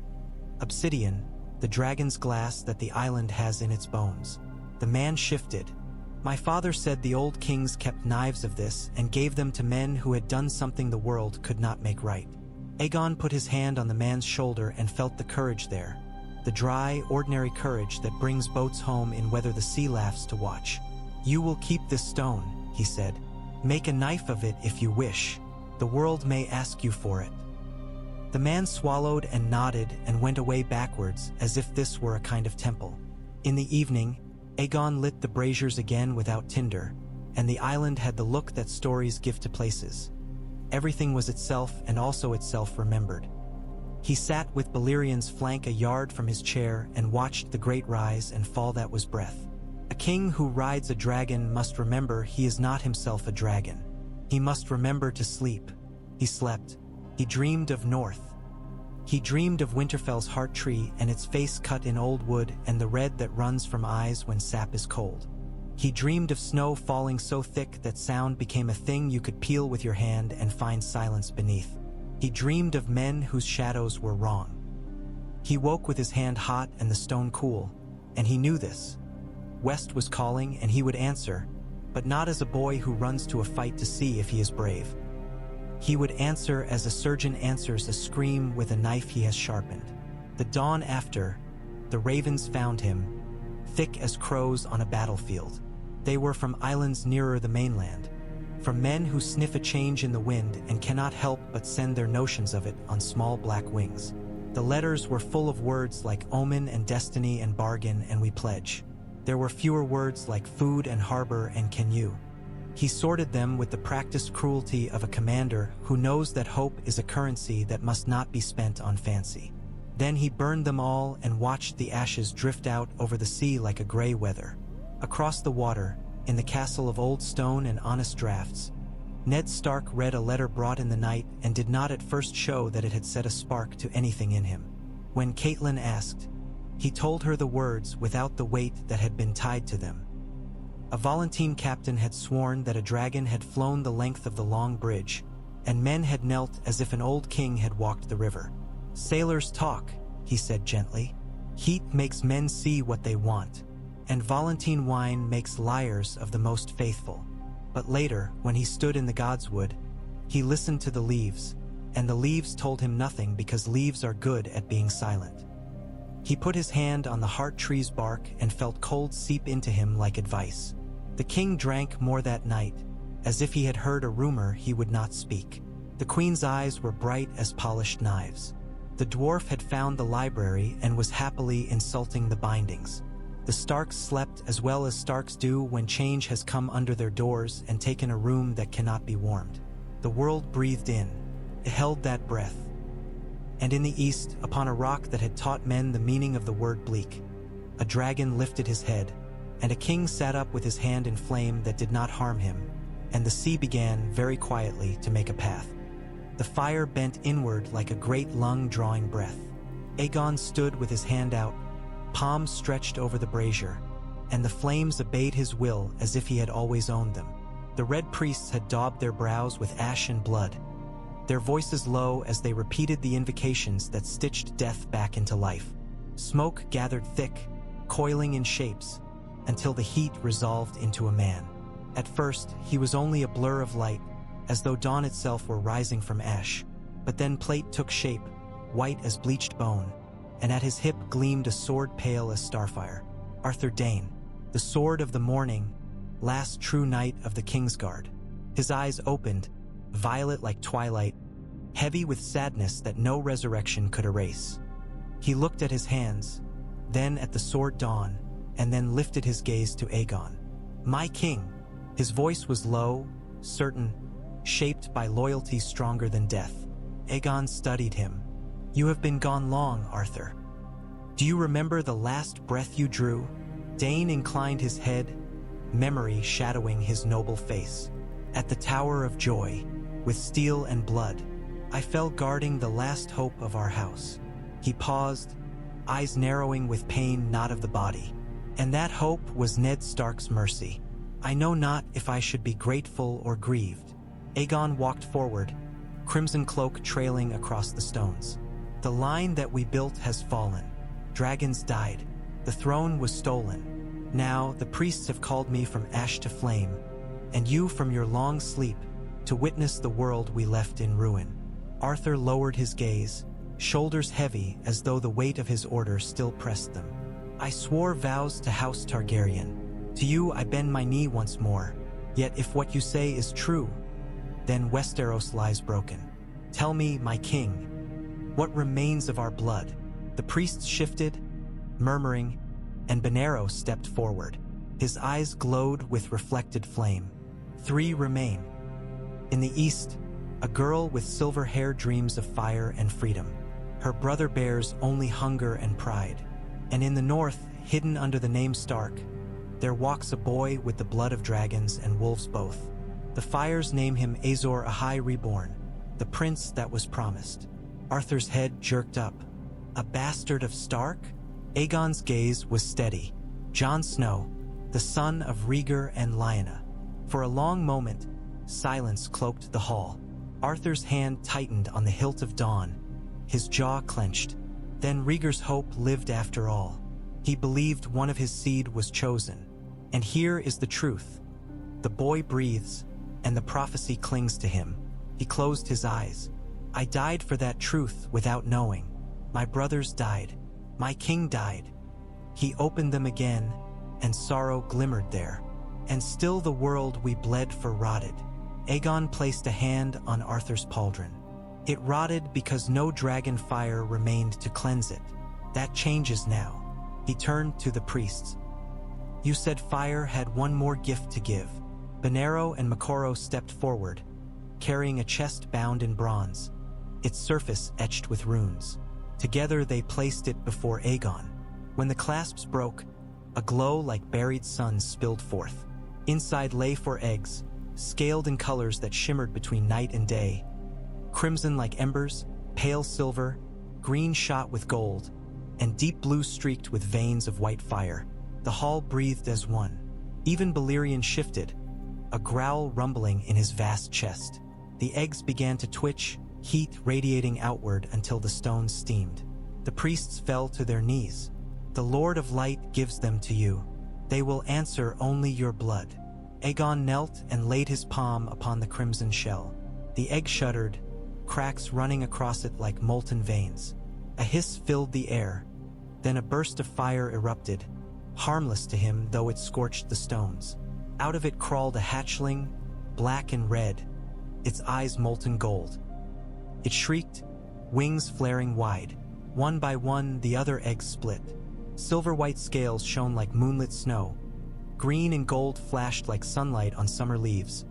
Obsidian, the dragon's glass that the island has in its bones. The man shifted. "My father said the old kings kept knives of this and gave them to men who had done something the world could not make right." Aegon put his hand on the man's shoulder and felt the courage there. The dry, ordinary courage that brings boats home in weather the sea laughs to watch. "You will keep this stone," he said. "Make a knife of it if you wish. The world may ask you for it." The man swallowed and nodded and went away backwards as if this were a kind of temple. In the evening, Aegon lit the braziers again without tinder, and the island had the look that stories give to places. Everything was itself and also itself remembered. He sat with Balerion's flank a yard from his chair and watched the great rise and fall that was breath. A king who rides a dragon must remember he is not himself a dragon. He must remember to sleep. He slept. He dreamed of North. He dreamed of Winterfell's heart tree and its face cut in old wood and the red that runs from eyes when sap is cold. He dreamed of snow falling so thick that sound became a thing you could peel with your hand and find silence beneath. He dreamed of men whose shadows were wrong. He woke with his hand hot and the stone cool, and he knew this. West was calling and he would answer, but not as a boy who runs to a fight to see if he is brave. He would answer as a surgeon answers a scream with a knife he has sharpened. The dawn after, the ravens found him, thick as crows on a battlefield. They were from islands nearer the mainland, from men who sniff a change in the wind and cannot help but send their notions of it on small black wings. The letters were full of words like omen and destiny and bargain and we pledge. There were fewer words like food and harbor and can you. He sorted them with the practiced cruelty of a commander who knows that hope is a currency that must not be spent on fancy. Then he burned them all and watched the ashes drift out over the sea like a gray weather. Across the water, in the castle of old stone and honest drafts, Ned Stark read a letter brought in the night and did not at first show that it had set a spark to anything in him. When Catelyn asked, he told her the words without the weight that had been tied to them. A Volantene captain had sworn that a dragon had flown the length of the long bridge, and men had knelt as if an old king had walked the river. "Sailors talk," he said gently. "Heat makes men see what they want, and Volantene wine makes liars of the most faithful." But later, when he stood in the godswood, he listened to the leaves, and the leaves told him nothing because leaves are good at being silent. He put his hand on the heart tree's bark and felt cold seep into him like advice. The king drank more that night, as if he had heard a rumor he would not speak. The queen's eyes were bright as polished knives. The dwarf had found the library and was happily insulting the bindings. The Starks slept as well as Starks do when change has come under their doors and taken a room that cannot be warmed. The world breathed in. It held that breath. And in the east, upon a rock that had taught men the meaning of the word bleak, a dragon lifted his head, and a king sat up with his hand in flame that did not harm him, and the sea began, very quietly, to make a path. The fire bent inward like a great lung drawing breath. Aegon stood with his hand out, palms stretched over the brazier, and the flames obeyed his will as if he had always owned them. The red priests had daubed their brows with ash and blood, their voices low as they repeated the invocations that stitched death back into life. Smoke gathered thick, coiling in shapes, until the heat resolved into a man. At first, he was only a blur of light, as though dawn itself were rising from ash. But then Plate took shape, white as bleached bone, and at his hip gleamed a sword pale as starfire. Arthur Dane, the sword of the morning, last true knight of the Kingsguard. His eyes opened, violet like twilight, heavy with sadness that no resurrection could erase. He looked at his hands, then at the sword dawn, and then lifted his gaze to Aegon. "My king." His voice was low, certain, shaped by loyalty stronger than death. Aegon studied him. "You have been gone long, Arthur. Do you remember the last breath you drew?" Dane inclined his head, memory shadowing his noble face. "At the Tower of Joy, with steel and blood, I fell guarding the last hope of our house." He paused, eyes narrowing with pain not of the body. "And that hope was Ned Stark's mercy. I know not if I should be grateful or grieved." Aegon walked forward, crimson cloak trailing across the stones. "The line that we built has fallen. Dragons died. The throne was stolen. Now the priests have called me from ash to flame, and you from your long sleep, to witness the world we left in ruin." Arthur lowered his gaze, shoulders heavy as though the weight of his order still pressed them. "I swore vows to House Targaryen. To you I bend my knee once more. Yet if what you say is true, then Westeros lies broken. Tell me, my king, what remains of our blood?" The priests shifted, murmuring, and Benero stepped forward. His eyes glowed with reflected flame. "3 remain. In the east, a girl with silver hair dreams of fire and freedom. Her brother bears only hunger and pride. And in the north, hidden under the name Stark, there walks a boy with the blood of dragons and wolves both. The fires name him Azor Ahai Reborn, the prince that was promised." Arthur's head jerked up. "A bastard of Stark?" Aegon's gaze was steady. "Jon Snow, the son of Rhaegar and Lyanna." For a long moment, silence cloaked the hall. Arthur's hand tightened on the hilt of dawn, his jaw clenched. Then Rhaegar's hope lived after all. He believed one of his seed was chosen. And here is the truth. The boy breathes, and the prophecy clings to him. He closed his eyes. "I died for that truth without knowing. My brothers died. My king died." He opened them again, and sorrow glimmered there. "And still the world we bled for rotted." Aegon placed a hand on Arthur's pauldron. "It rotted because no dragon fire remained to cleanse it. That changes now." He turned to the priests. "You said fire had one more gift to give." Benero and Makoro stepped forward, carrying a chest bound in bronze, its surface etched with runes. Together they placed it before Aegon. When the clasps broke, a glow like buried suns spilled forth. Inside lay 4 eggs, scaled in colors that shimmered between night and day. Crimson like embers, pale silver, green shot with gold, and deep blue streaked with veins of white fire. The hall breathed as one. Even Balerion shifted, a growl rumbling in his vast chest. The eggs began to twitch, heat radiating outward until the stones steamed. The priests fell to their knees. "The Lord of Light gives them to you. They will answer only your blood." Aegon knelt and laid his palm upon the crimson shell. The egg shuddered, cracks running across it like molten veins. A hiss filled the air. Then a burst of fire erupted, harmless to him though it scorched the stones. Out of it crawled a hatchling, black and red, its eyes molten gold. It shrieked, wings flaring wide. One by one, the other eggs split. Silver-white scales shone like moonlit snow. Green and gold flashed like sunlight on summer leaves.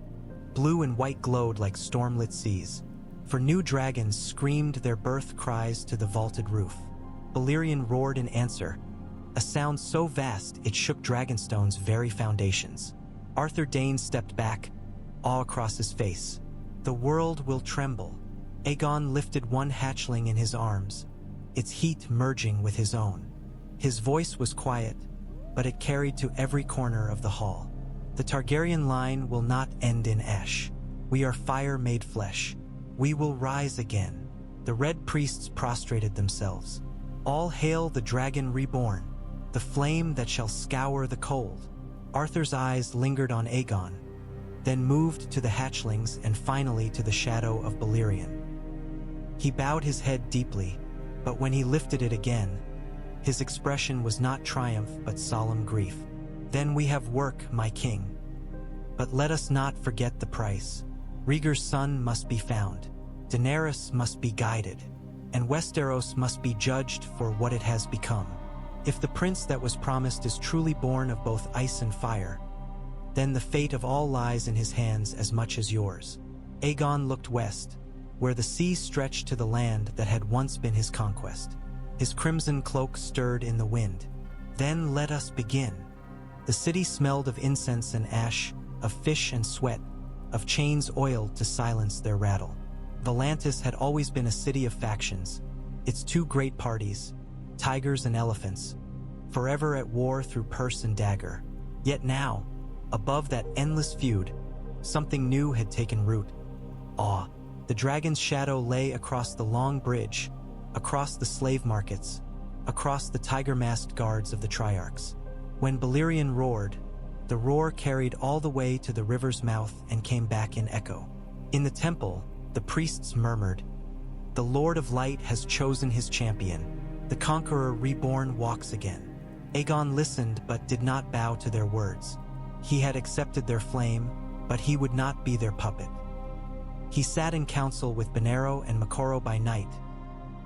Blue and white glowed like storm-lit seas. For new dragons screamed their birth cries to the vaulted roof. Balerion roared in answer, a sound so vast it shook Dragonstone's very foundations. Arthur Dane stepped back, awe across his face. "The world will tremble." Aegon lifted one hatchling in his arms, its heat merging with his own. His voice was quiet, but it carried to every corner of the hall. "The Targaryen line will not end in ash. We are fire made flesh. We will rise again." The red priests prostrated themselves. "All hail the dragon reborn, the flame that shall scour the cold." Arthur's eyes lingered on Aegon. then moved to the hatchlings and finally to the shadow of Balerion. He bowed his head deeply, but when he lifted it again, his expression was not triumph but solemn grief. "Then we have work, my king. But let us not forget the price. Rhaegar's son must be found, Daenerys must be guided, and Westeros must be judged for what it has become. If the prince that was promised is truly born of both ice and fire, then the fate of all lies in his hands as much as yours." Aegon looked west, where the sea stretched to the land that had once been his conquest. His crimson cloak stirred in the wind. "Then let us begin." The city smelled of incense and ash, of fish and sweat, of chains oiled to silence their rattle. Volantis had always been a city of factions, its two great parties, tigers and elephants, forever at war through purse and dagger. Yet now, above that endless feud, something new had taken root. Awe. The dragon's shadow lay across the long bridge, across the slave markets, across the tiger-masked guards of the Triarchs. When Balerion roared, the roar carried all the way to the river's mouth and came back in echo. In the temple, the priests murmured, "The Lord of Light has chosen his champion. The Conqueror reborn walks again." Aegon listened but did not bow to their words. He had accepted their flame, but he would not be their puppet. He sat in council with Benero and Moqorro by night,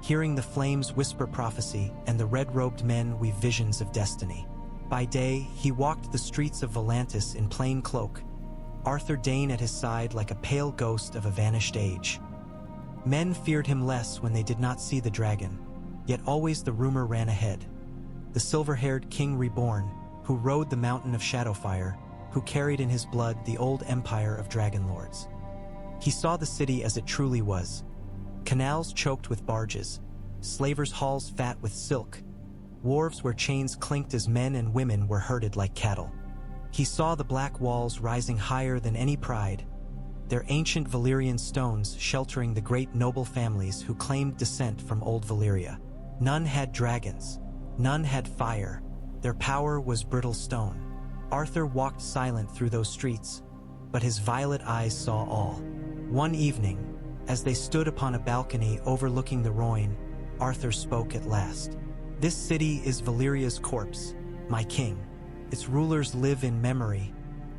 hearing the flames whisper prophecy and the red-robed men weave visions of destiny. By day, he walked the streets of Volantis in plain cloak, Arthur Dayne at his side like a pale ghost of a vanished age. Men feared him less when they did not see the dragon, yet always the rumor ran ahead. The silver-haired king reborn, who rode the mountain of Shadowfire, who carried in his blood the old empire of dragonlords. He saw the city as it truly was. Canals choked with barges, slavers' halls fat with silk, wharves where chains clinked as men and women were herded like cattle. He saw the black walls rising higher than any pride, their ancient Valyrian stones sheltering the great noble families who claimed descent from old Valyria. None had dragons, none had fire, their power was brittle stone. Arthur walked silent through those streets, but his violet eyes saw all. One evening, as they stood upon a balcony overlooking the Rhoyne, Arthur spoke at last. "This city is Valyria's corpse, my king. Its rulers live in memory,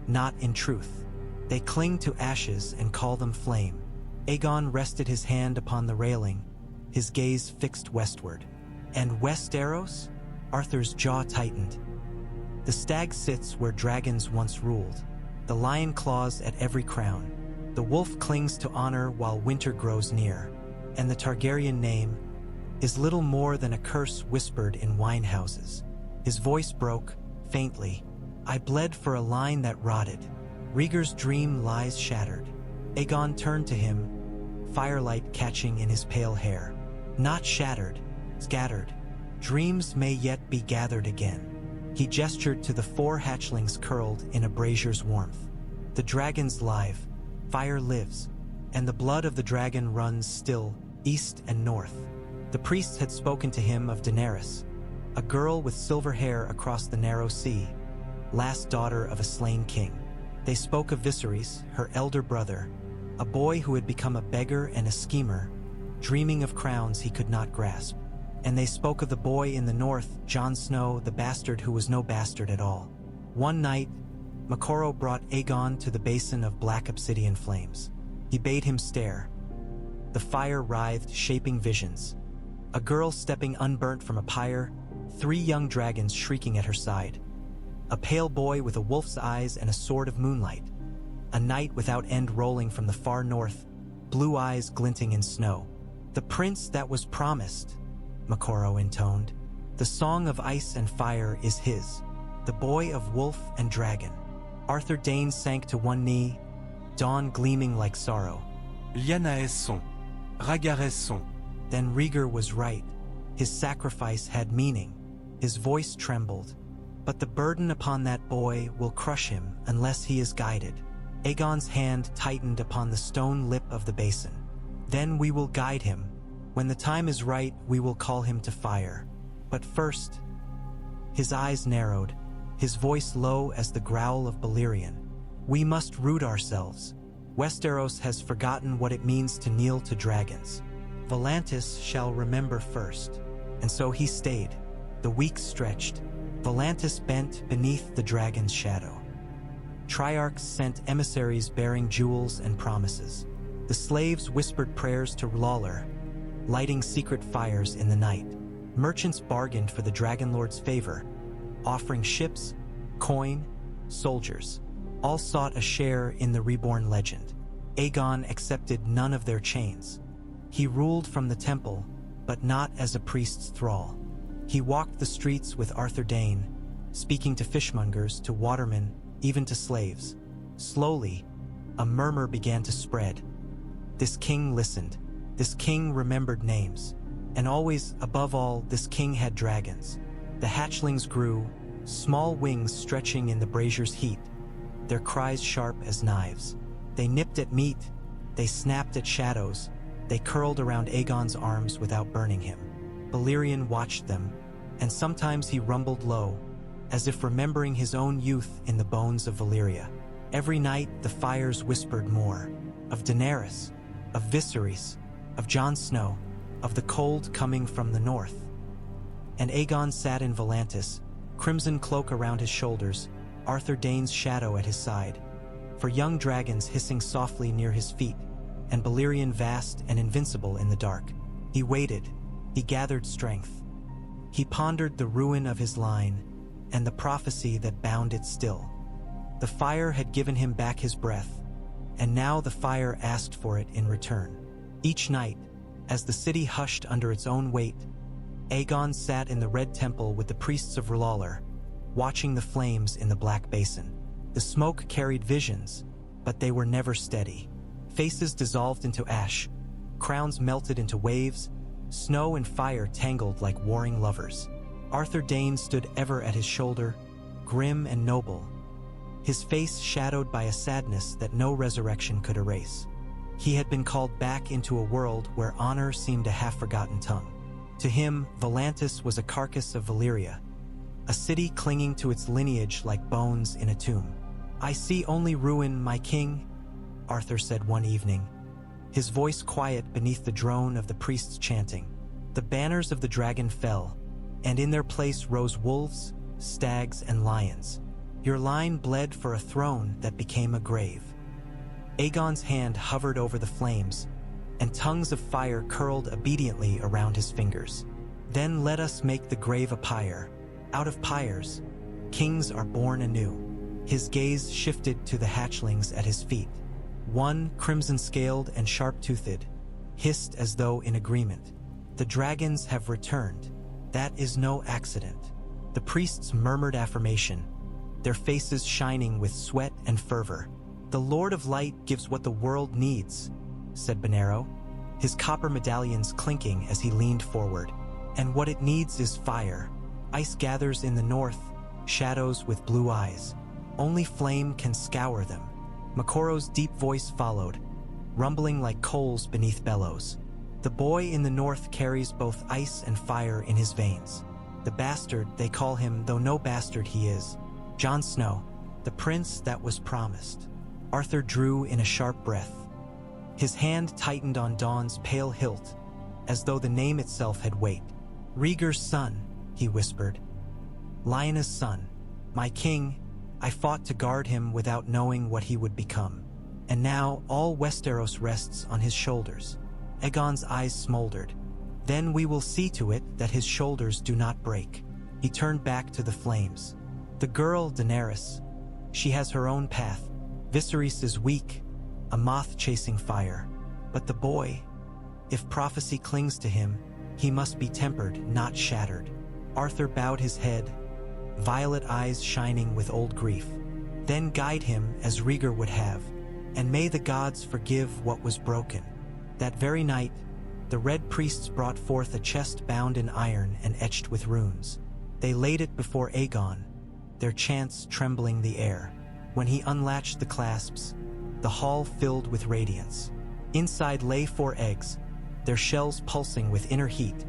not in truth. They cling to ashes and call them flame." Aegon rested his hand upon the railing, his gaze fixed westward. "And Westeros?" Arthur's jaw tightened. "The stag sits where dragons once ruled. The lion claws at every crown. The wolf clings to honor while winter grows near. And the Targaryen name is little more than a curse whispered in wine-houses." His voice broke, faintly. "I bled for a line that rotted. Rhaegar's dream lies shattered." Aegon turned to him, firelight catching in his pale hair. "Not shattered, scattered. Dreams may yet be gathered again." He gestured to the 4 hatchlings curled in a brazier's warmth. "The dragon's live, fire lives, and the blood of the dragon runs still, east and north." The priests had spoken to him of Daenerys, a girl with silver hair across the narrow sea, last daughter of a slain king. They spoke of Viserys, her elder brother, a boy who had become a beggar and a schemer, dreaming of crowns he could not grasp. And they spoke of the boy in the north, Jon Snow, the bastard who was no bastard at all. One night, Moqorro brought Aegon to the basin of black obsidian flames. He bade him stare. The fire writhed, shaping visions. A girl stepping unburnt from a pyre, 3 young dragons shrieking at her side. A pale boy with a wolf's eyes and a sword of moonlight. A night without end rolling from the far north, blue eyes glinting in snow. "The prince that was promised," Moqorro intoned. "The song of ice and fire is his, the boy of wolf and dragon." Arthur Dayne sank to one knee, dawn gleaming like sorrow. "Lyanna est son, Rhaegar est son." Then Rhaegar was right. His sacrifice had meaning. His voice trembled. "But the burden upon that boy will crush him unless he is guided." Aegon's hand tightened upon the stone lip of the basin. "Then we will guide him. When the time is right, we will call him to fire. But first..." His eyes narrowed, his voice low as the growl of Balerion. We must root ourselves. Westeros has forgotten what it means to kneel to dragons. Volantis shall remember first. And so he stayed. The weeks stretched. Volantis bent beneath the dragon's shadow. Triarchs sent emissaries bearing jewels and promises. The slaves whispered prayers to Lawler, lighting secret fires in the night. Merchants bargained for the Dragonlord's favor, offering ships, coin, soldiers. All sought a share in the reborn legend. Aegon accepted none of their chains. He ruled from the temple, but not as a priest's thrall. He walked the streets with Arthur Dayne, speaking to fishmongers, to watermen, even to slaves. Slowly, a murmur began to spread. This king listened. This king remembered names. And always, above all, this king had dragons. The hatchlings grew, small wings stretching in the brazier's heat, their cries sharp as knives. They nipped at meat, they snapped at shadows, they curled around Aegon's arms without burning him. Balerion watched them, and sometimes he rumbled low, as if remembering his own youth in the bones of Valyria. Every night the fires whispered more, of Daenerys, of Viserys, of Jon Snow, of the cold coming from the north. And Aegon sat in Volantis, crimson cloak around his shoulders, Arthur Dayne's shadow at his side, for young dragons hissing softly near his feet, and Balerion vast and invincible in the dark. He waited, he gathered strength. He pondered the ruin of his line, and the prophecy that bound it still. The fire had given him back his breath, and now the fire asked for it in return. Each night, as the city hushed under its own weight, Aegon sat in the Red Temple with the priests of Lawler, watching the flames in the Black Basin. The smoke carried visions, but they were never steady. Faces dissolved into ash, crowns melted into waves, snow and fire tangled like warring lovers. Arthur Dayne stood ever at his shoulder, grim and noble, his face shadowed by a sadness that no resurrection could erase. He had been called back into a world where honor seemed a half-forgotten tongue. To him, Volantis was a carcass of Valyria, a city clinging to its lineage like bones in a tomb. "I see only ruin, my king," Arthur said one evening, his voice quiet beneath the drone of the priests chanting. The banners of the dragon fell, and in their place rose wolves, stags, and lions. Your line bled for a throne that became a grave. Aegon's hand hovered over the flames, and tongues of fire curled obediently around his fingers. Then let us make the grave a pyre. Out of pyres, kings are born anew. His gaze shifted to the hatchlings at his feet. One, crimson-scaled and sharp-toothed, hissed as though in agreement. The dragons have returned. That is no accident. The priests murmured affirmation, their faces shining with sweat and fervor. The Lord of Light gives what the world needs, said Benero, his copper medallions clinking as he leaned forward. And what it needs is fire. Ice gathers in the north, shadows with blue eyes. Only flame can scour them. Makoro's deep voice followed, rumbling like coals beneath bellows. The boy in the north carries both ice and fire in his veins. The bastard, they call him, though no bastard he is. Jon Snow, the prince that was promised. Arthur drew in a sharp breath. His hand tightened on Dawn's pale hilt, as though the name itself had weight. Rhaegar's son, he whispered. Lyanna's son. My king, I fought to guard him without knowing what he would become. And now all Westeros rests on his shoulders. Aegon's eyes smoldered. Then we will see to it that his shoulders do not break. He turned back to the flames. The girl, Daenerys, she has her own path. Viserys is weak, a moth chasing fire. But the boy, if prophecy clings to him, he must be tempered, not shattered. Arthur bowed his head, violet eyes shining with old grief. Then guide him as Rhaegar would have, and may the gods forgive what was broken. That very night, the Red Priests brought forth a chest bound in iron and etched with runes. They laid it before Aegon, their chants trembling the air. When he unlatched the clasps, the hall filled with radiance. Inside lay 4 eggs, their shells pulsing with inner heat.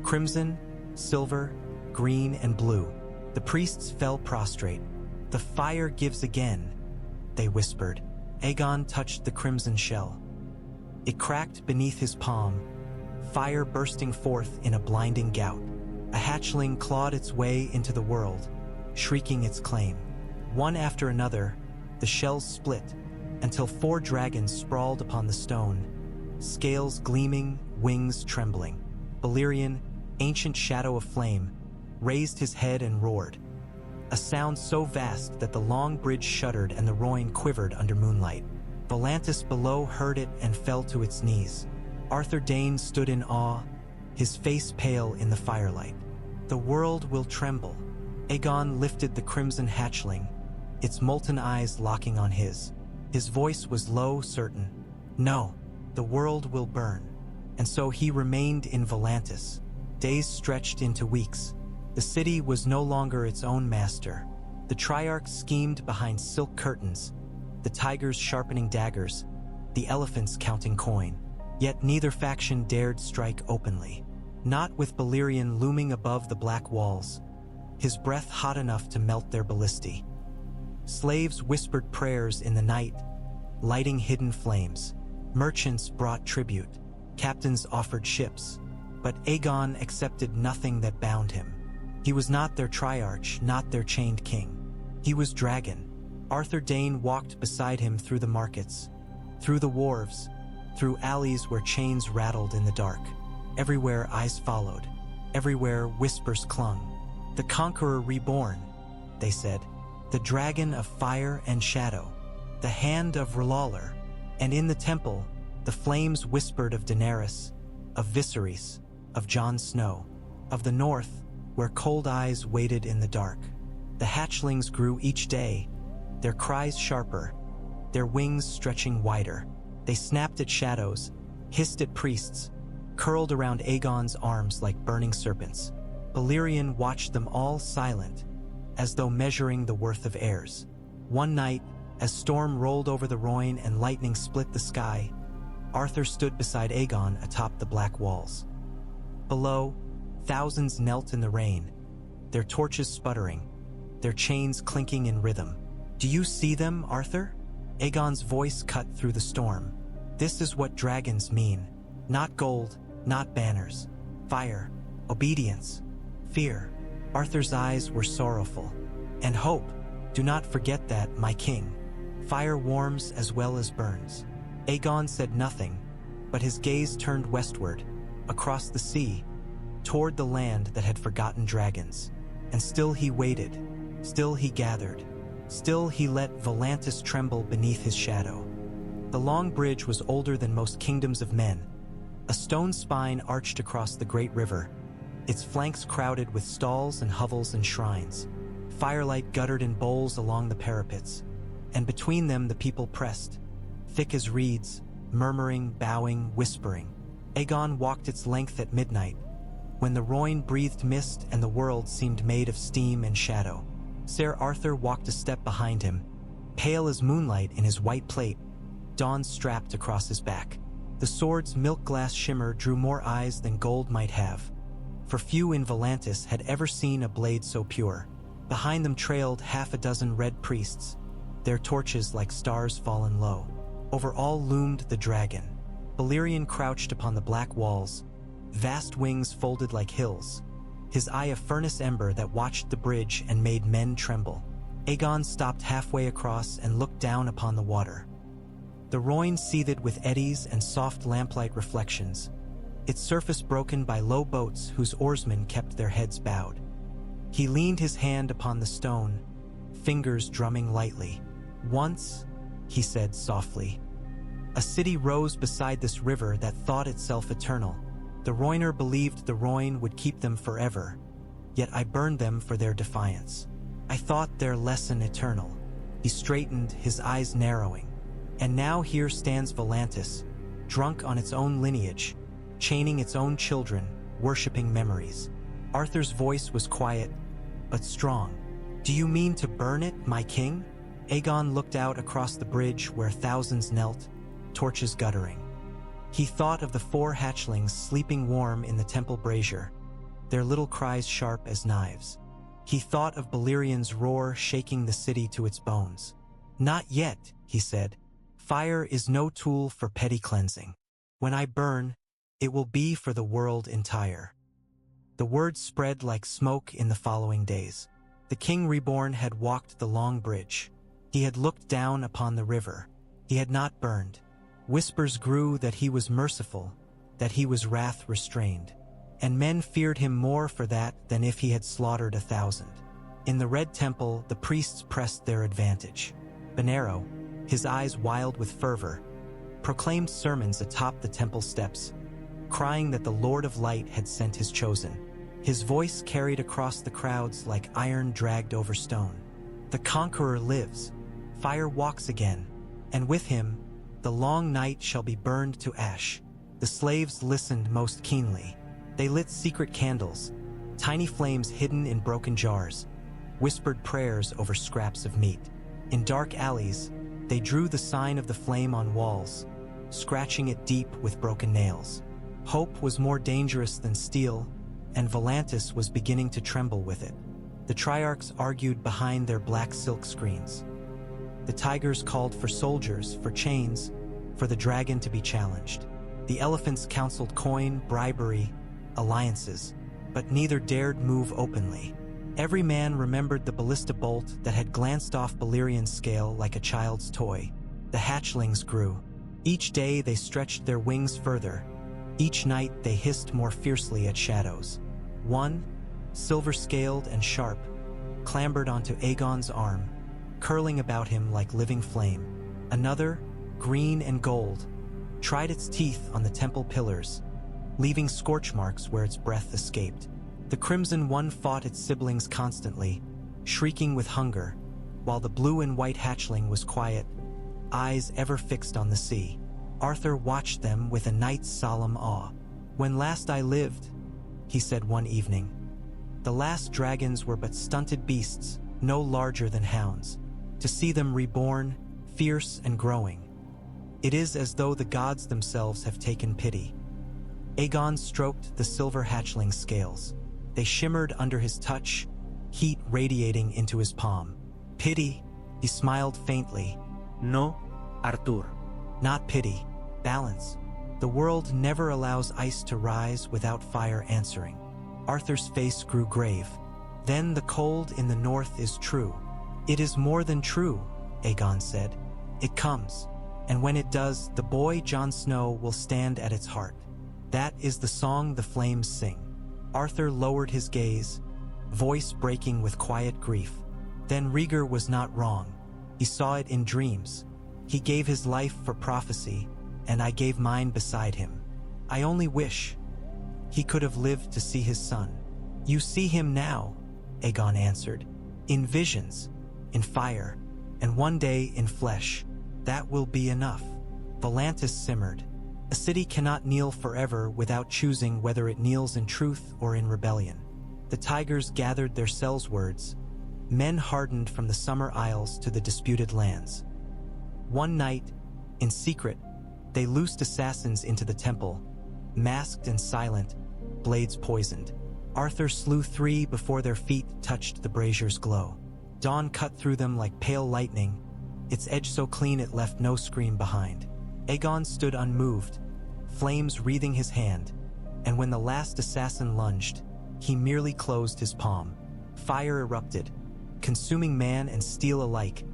Crimson, silver, green, and blue. The priests fell prostrate. The fire gives again, they whispered. Aegon touched the crimson shell. It cracked beneath his palm, fire bursting forth in a blinding gout. A hatchling clawed its way into the world, shrieking its claim. One after another, the shells split, until 4 dragons sprawled upon the stone, scales gleaming, wings trembling. Balerion, ancient shadow of flame, raised his head and roared, a sound so vast that the long bridge shuddered and the Royne quivered under moonlight. Volantis below heard it and fell to its knees. Arthur Dayne stood in awe, his face pale in the firelight. The world will tremble. Aegon lifted the crimson hatchling, its molten eyes locking on his. His voice was low, certain. No, the world will burn. And so he remained in Volantis. Days stretched into weeks. The city was no longer its own master. The Triarchs schemed behind silk curtains, the tigers sharpening daggers, the elephants counting coin. Yet neither faction dared strike openly. Not with Balerion looming above the black walls, his breath hot enough to melt their ballistae. Slaves whispered prayers in the night, lighting hidden flames. Merchants brought tribute. Captains offered ships. But Aegon accepted nothing that bound him. He was not their Triarch, not their chained king. He was Dragon. Arthur Dayne walked beside him through the markets, through the wharves, through alleys where chains rattled in the dark. Everywhere eyes followed. Everywhere whispers clung. The Conqueror reborn, they said. The dragon of fire and shadow. The hand of R'hllor. And in the temple, the flames whispered of Daenerys, of Viserys, of Jon Snow, of the north, where cold eyes waited in the dark. The hatchlings grew each day, their cries sharper, their wings stretching wider. They snapped at shadows, hissed at priests, curled around Aegon's arms like burning serpents. Balerion watched them all silent, as though measuring the worth of heirs. One night, as storm rolled over the Royne and lightning split the sky, Arthur stood beside Aegon atop the black walls. Below, thousands knelt in the rain, their torches sputtering, their chains clinking in rhythm. "Do you see them, Arthur?" Aegon's voice cut through the storm. "This is what dragons mean. Not gold, not banners. Fire, obedience, fear." Arthur's eyes were sorrowful. "And hope. Do not forget that, my king. Fire warms as well as burns." Aegon said nothing, but his gaze turned westward, across the sea, toward the land that had forgotten dragons. And still he waited, still he gathered, still he let Volantis tremble beneath his shadow. The long bridge was older than most kingdoms of men. A stone spine arched across the great river, its flanks crowded with stalls and hovels and shrines. Firelight guttered in bowls along the parapets, and between them the people pressed, thick as reeds, murmuring, bowing, whispering. Aegon walked its length at midnight, when the Royne breathed mist and the world seemed made of steam and shadow. Ser Arthur walked a step behind him, pale as moonlight in his white plate, dawn strapped across his back. The sword's milk-glass shimmer drew more eyes than gold might have, for few in Volantis had ever seen a blade so pure. Behind them trailed half a dozen red priests, their torches like stars fallen low. Over all loomed the dragon. Balerion crouched upon the black walls, vast wings folded like hills, his eye a furnace ember that watched the bridge and made men tremble. Aegon stopped halfway across and looked down upon the water. The Royne seethed with eddies and soft lamplight reflections, its surface broken by low boats whose oarsmen kept their heads bowed. He leaned his hand upon the stone, fingers drumming lightly. "Once," he said softly, "a city rose beside this river that thought itself eternal. The Royner believed the Royne would keep them forever, yet I burned them for their defiance. I thought their lesson eternal." He straightened, his eyes narrowing. "And now here stands Volantis, drunk on its own lineage, chaining its own children, worshipping memories." Arthur's voice was quiet, but strong. "Do you mean to burn it, my king?" Aegon looked out across the bridge where thousands knelt, torches guttering. He thought of the 4 hatchlings sleeping warm in the temple brazier, their little cries sharp as knives. He thought of Balerion's roar shaking the city to its bones. Not yet, he said. Fire is no tool for petty cleansing. When I burn, it will be for the world entire. The word spread like smoke in the following days. The king reborn had walked the long bridge. He had looked down upon the river. He had not burned. Whispers grew that he was merciful, that he was wrath restrained. And men feared him more for that than if he had slaughtered 1,000. In the Red Temple, the priests pressed their advantage. Benero, his eyes wild with fervor, proclaimed sermons atop the temple steps, crying that the Lord of Light had sent his chosen. His voice carried across the crowds like iron dragged over stone. The Conqueror lives, fire walks again, and with him, the long night shall be burned to ash. The slaves listened most keenly. They lit secret candles, tiny flames hidden in broken jars, whispered prayers over scraps of meat. In dark alleys, they drew the sign of the flame on walls, scratching it deep with broken nails. Hope was more dangerous than steel, and Volantis was beginning to tremble with it. The Triarchs argued behind their black silk screens. The tigers called for soldiers, for chains, for the dragon to be challenged. The elephants counseled coin, bribery, alliances, but neither dared move openly. Every man remembered the ballista bolt that had glanced off Balerion's scale like a child's toy. The hatchlings grew. Each day they stretched their wings further. Each night they hissed more fiercely at shadows. One, silver-scaled and sharp, clambered onto Aegon's arm, curling about him like living flame. Another, green and gold, tried its teeth on the temple pillars, leaving scorch marks where its breath escaped. The crimson one fought its siblings constantly, shrieking with hunger, while the blue and white hatchling was quiet, eyes ever fixed on the sea. Arthur watched them with a knight's solemn awe. "When last I lived," he said one evening, "the last dragons were but stunted beasts, no larger than hounds. To see them reborn, fierce and growing, it is as though the gods themselves have taken pity." Aegon stroked the silver hatchling scales. They shimmered under his touch, heat radiating into his palm. "Pity?" He smiled faintly. "No, Arthur." "Not pity. Balance. The world never allows ice to rise without fire answering." Arthur's face grew grave. "Then the cold in the north is true." "It is more than true," Aegon said. "It comes, and when it does, the boy Jon Snow will stand at its heart. That is the song the flames sing." Arthur lowered his gaze, voice breaking with quiet grief. Then Rhaegar was not wrong. He saw it in dreams. He gave his life for prophecy, and I gave mine beside him. I only wish he could have lived to see his son. "You see him now," Aegon answered. "In visions, in fire, and one day in flesh. That will be enough." Volantis simmered. A city cannot kneel forever without choosing whether it kneels in truth or in rebellion. The tigers gathered their sellswords. Men hardened from the summer isles to the disputed lands. One night, in secret, they loosed assassins into the temple, masked and silent, blades poisoned. Arthur slew 3 before their feet touched the brazier's glow. Dawn cut through them like pale lightning, its edge so clean it left no scream behind. Aegon stood unmoved, flames wreathing his hand, and when the last assassin lunged, he merely closed his palm. Fire erupted, consuming man and steel alike,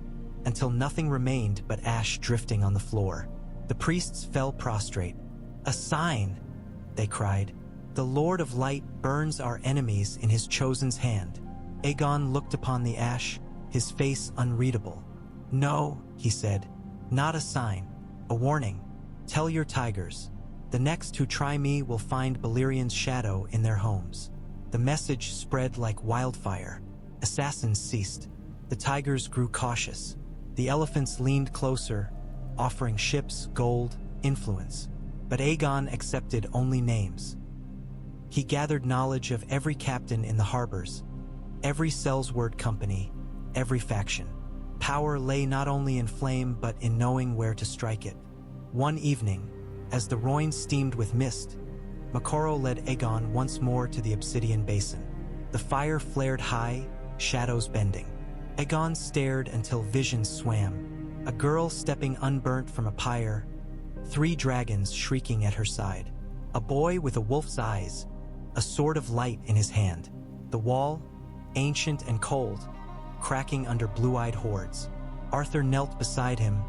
until nothing remained but ash drifting on the floor. The priests fell prostrate. "A sign!" they cried. "The Lord of Light burns our enemies in his chosen's hand." Aegon looked upon the ash, his face unreadable. "No," he said, "not a sign. A warning. Tell your tigers. The next who try me will find Balerion's shadow in their homes." The message spread like wildfire. Assassins ceased. The tigers grew cautious. The elephants leaned closer, offering ships, gold, influence. But Aegon accepted only names. He gathered knowledge of every captain in the harbors, every sellsword company, every faction. Power lay not only in flame but in knowing where to strike it. One evening, as the Rhoyne steamed with mist, Conqueror led Aegon once more to the obsidian basin. The fire flared high, shadows bending. Aegon stared until visions swam. a girl stepping unburnt from a pyre, 3 dragons shrieking at her side, a boy with a wolf's eyes, a sword of light in his hand, the wall, ancient and cold, cracking under blue-eyed hordes. Arthur knelt beside him,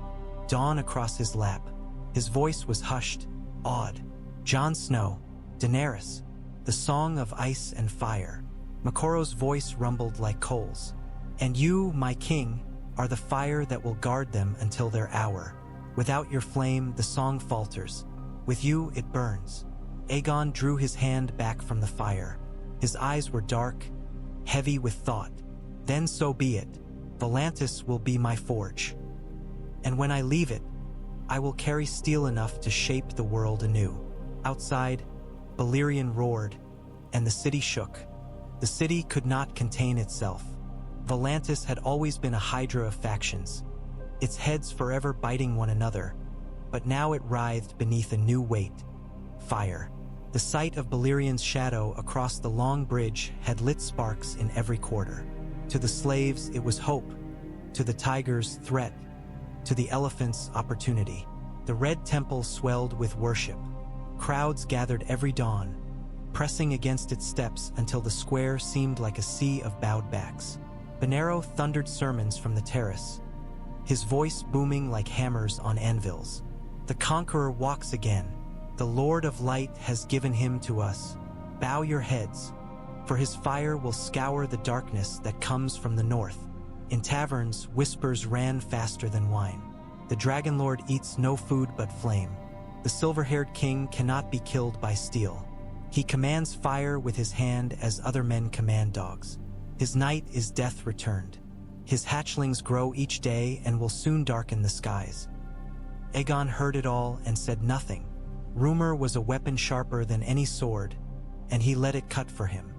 dawn across his lap. His voice was hushed, awed. Jon Snow, Daenerys, the song of ice and fire. Moqorro's voice rumbled like coals. And you, my king, are the fire that will guard them until their hour. Without your flame, the song falters. With you, it burns. Aegon drew his hand back from the fire. His eyes were dark, heavy with thought. Then so be it. Volantis will be my forge. And when I leave it, I will carry steel enough to shape the world anew. Outside, Balerion roared, and the city shook. The city could not contain itself. Volantis had always been a hydra of factions, its heads forever biting one another, but now it writhed beneath a new weight: fire. The sight of Balerion's shadow across the long bridge had lit sparks in every quarter. To the slaves, it was hope. To the tigers, threat. To the elephants, opportunity. The Red Temple swelled with worship. Crowds gathered every dawn, pressing against its steps until the square seemed like a sea of bowed backs. Benero thundered sermons from the terrace, his voice booming like hammers on anvils. The Conqueror walks again. The Lord of Light has given him to us. Bow your heads, for his fire will scour the darkness that comes from the north. In taverns, whispers ran faster than wine. The Dragon Lord eats no food but flame. The silver-haired king cannot be killed by steel. He commands fire with his hand as other men command dogs. His night is death returned. His hatchlings grow each day and will soon darken the skies. Aegon heard it all and said nothing. Rumor was a weapon sharper than any sword, and he let it cut for him.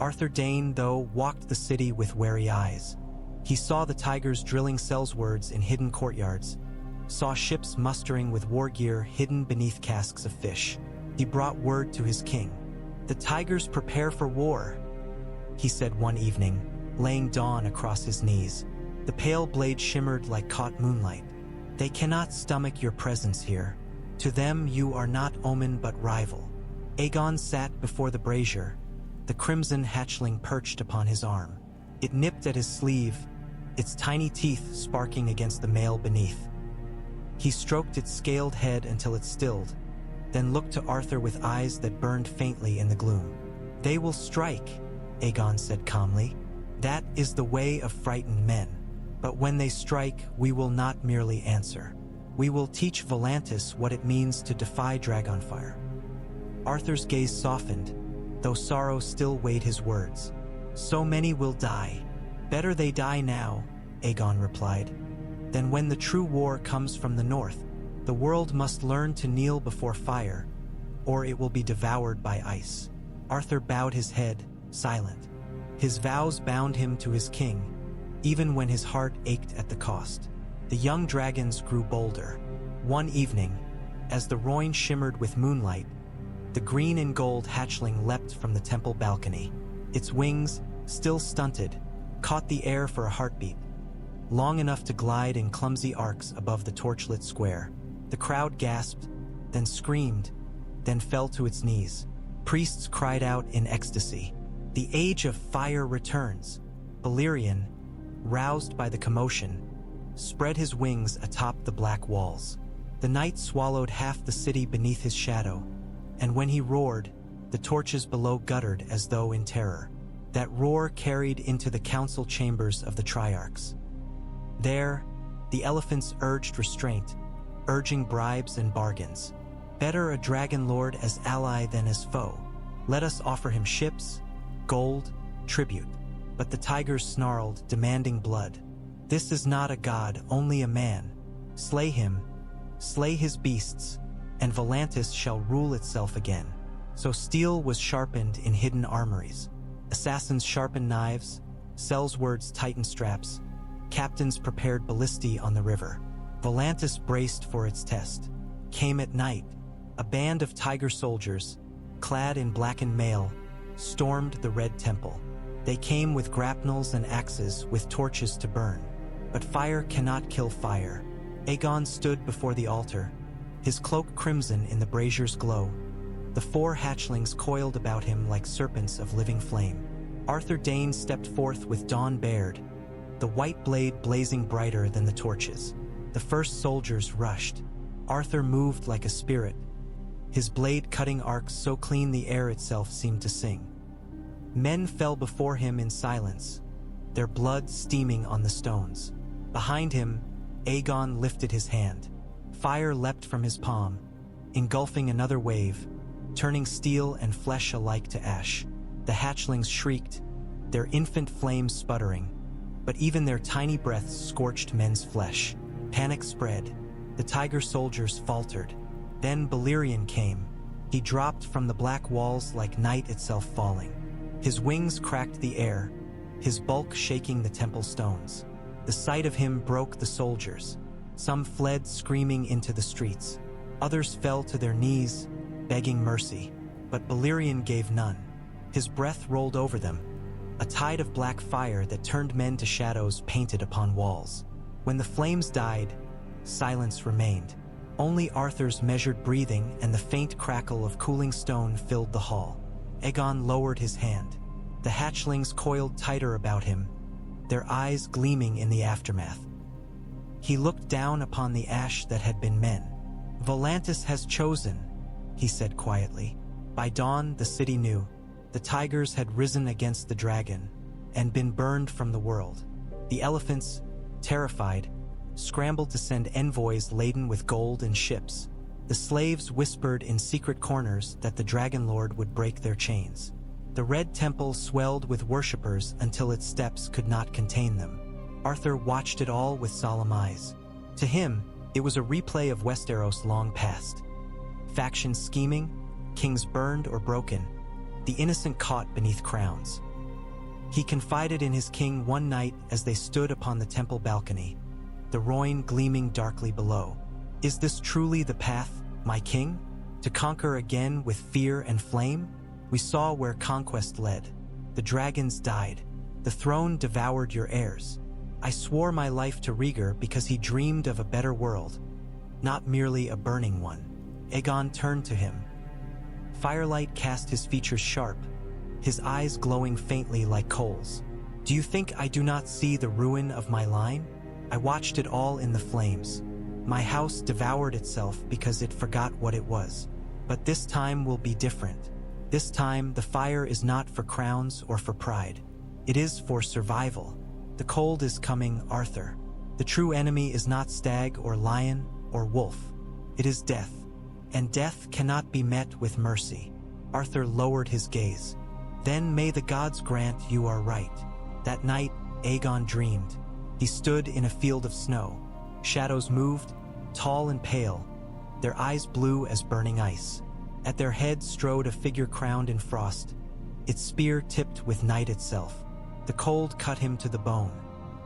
Arthur Dayne, though, walked the city with wary eyes. He saw the tigers drilling sellswords in hidden courtyards, saw ships mustering with war gear hidden beneath casks of fish. He brought word to his king. "The tigers prepare for war," he said one evening, laying dawn across his knees. The pale blade shimmered like caught moonlight. "They cannot stomach your presence here. To them you are not omen but rival." Aegon sat before the brazier, the crimson hatchling perched upon his arm. It nipped at his sleeve, its tiny teeth sparking against the mail beneath. He stroked its scaled head until it stilled, then looked to Arthur with eyes that burned faintly in the gloom. "They will strike," Aegon said calmly. "That is the way of frightened men. But when they strike, we will not merely answer. We will teach Volantis what it means to defy Dragonfire." Arthur's gaze softened, though sorrow still weighed his words. "So many will die. Better they die now," Aegon replied. "Then when the true war comes from the north, the world must learn to kneel before fire, or it will be devoured by ice." Arthur bowed his head, silent. His vows bound him to his king, even when his heart ached at the cost. The young dragons grew bolder. One evening, as the Royne shimmered with moonlight, the green and gold hatchling leapt from the temple balcony. Its wings, still stunted, caught the air for a heartbeat, long enough to glide in clumsy arcs above the torchlit square. The crowd gasped, then screamed, then fell to its knees. Priests cried out in ecstasy. The age of fire returns. Balerion, roused by the commotion, spread his wings atop the black walls. The night swallowed half the city beneath his shadow, and when he roared, the torches below guttered as though in terror. That roar carried into the council chambers of the Triarchs. There, the elephants urged restraint, urging bribes and bargains. Better a dragon lord as ally than as foe. Let us offer him ships, gold, tribute. But the tigers snarled, demanding blood. "This is not a god, only a man. Slay him, slay his beasts, and Volantis shall rule itself again." So steel was sharpened in hidden armories. Assassins sharpened knives, sellswords tightened straps, captains prepared ballistae on the river. Volantis braced for its test. Came at night. A band of tiger soldiers, clad in blackened mail, stormed the Red Temple. They came with grapnels and axes with torches to burn. But fire cannot kill fire. Aegon stood before the altar, his cloak crimson in the brazier's glow. The 4 hatchlings coiled about him like serpents of living flame. Arthur Dayne stepped forth with dawn bared, the white blade blazing brighter than the torches. The first soldiers rushed. Arthur moved like a spirit, his blade cutting arcs so clean the air itself seemed to sing. Men fell before him in silence, their blood steaming on the stones. Behind him, Aegon lifted his hand. Fire leapt from his palm, engulfing another wave, turning steel and flesh alike to ash. The hatchlings shrieked, their infant flames sputtering, but even their tiny breaths scorched men's flesh. Panic spread. The tiger soldiers faltered. Then Balerion came. He dropped from the black walls like night itself falling. His wings cracked the air, his bulk shaking the temple stones. The sight of him broke the soldiers. Some fled screaming into the streets. Others fell to their knees, begging mercy. But Balerion gave none. His breath rolled over them, a tide of black fire that turned men to shadows painted upon walls. When the flames died, silence remained. Only Arthur's measured breathing and the faint crackle of cooling stone filled the hall. Aegon lowered his hand. The hatchlings coiled tighter about him, their eyes gleaming in the aftermath. He looked down upon the ash that had been men. "Volantis has chosen," he said quietly. By dawn, the city knew. The tigers had risen against the dragon and been burned from the world. The elephants, terrified, scrambled to send envoys laden with gold and ships. The slaves whispered in secret corners that the Dragon Lord would break their chains. The Red Temple swelled with worshippers until its steps could not contain them. Arthur watched it all with solemn eyes. To him, it was a replay of Westeros long past. Factions scheming, kings burned or broken, the innocent caught beneath crowns. He confided in his king one night as they stood upon the temple balcony, the Rhoyne gleaming darkly below. "Is this truly the path, my king? To conquer again with fear and flame? We saw where conquest led. The dragons died. The throne devoured your heirs. I swore my life to Rhaegar because he dreamed of a better world, not merely a burning one." Aegon turned to him. Firelight cast his features sharp, his eyes glowing faintly like coals. "Do you think I do not see the ruin of my line? I watched it all in the flames. My house devoured itself because it forgot what it was. But this time will be different. This time, the fire is not for crowns or for pride. It is for survival. The cold is coming, Arthur. The true enemy is not stag or lion or wolf. It is death. And death cannot be met with mercy." Arthur lowered his gaze. "Then may the gods grant you are right." That night, Aegon dreamed. He stood in a field of snow. Shadows moved, tall and pale, their eyes blue as burning ice. At their head strode a figure crowned in frost, its spear tipped with night itself. The cold cut him to the bone.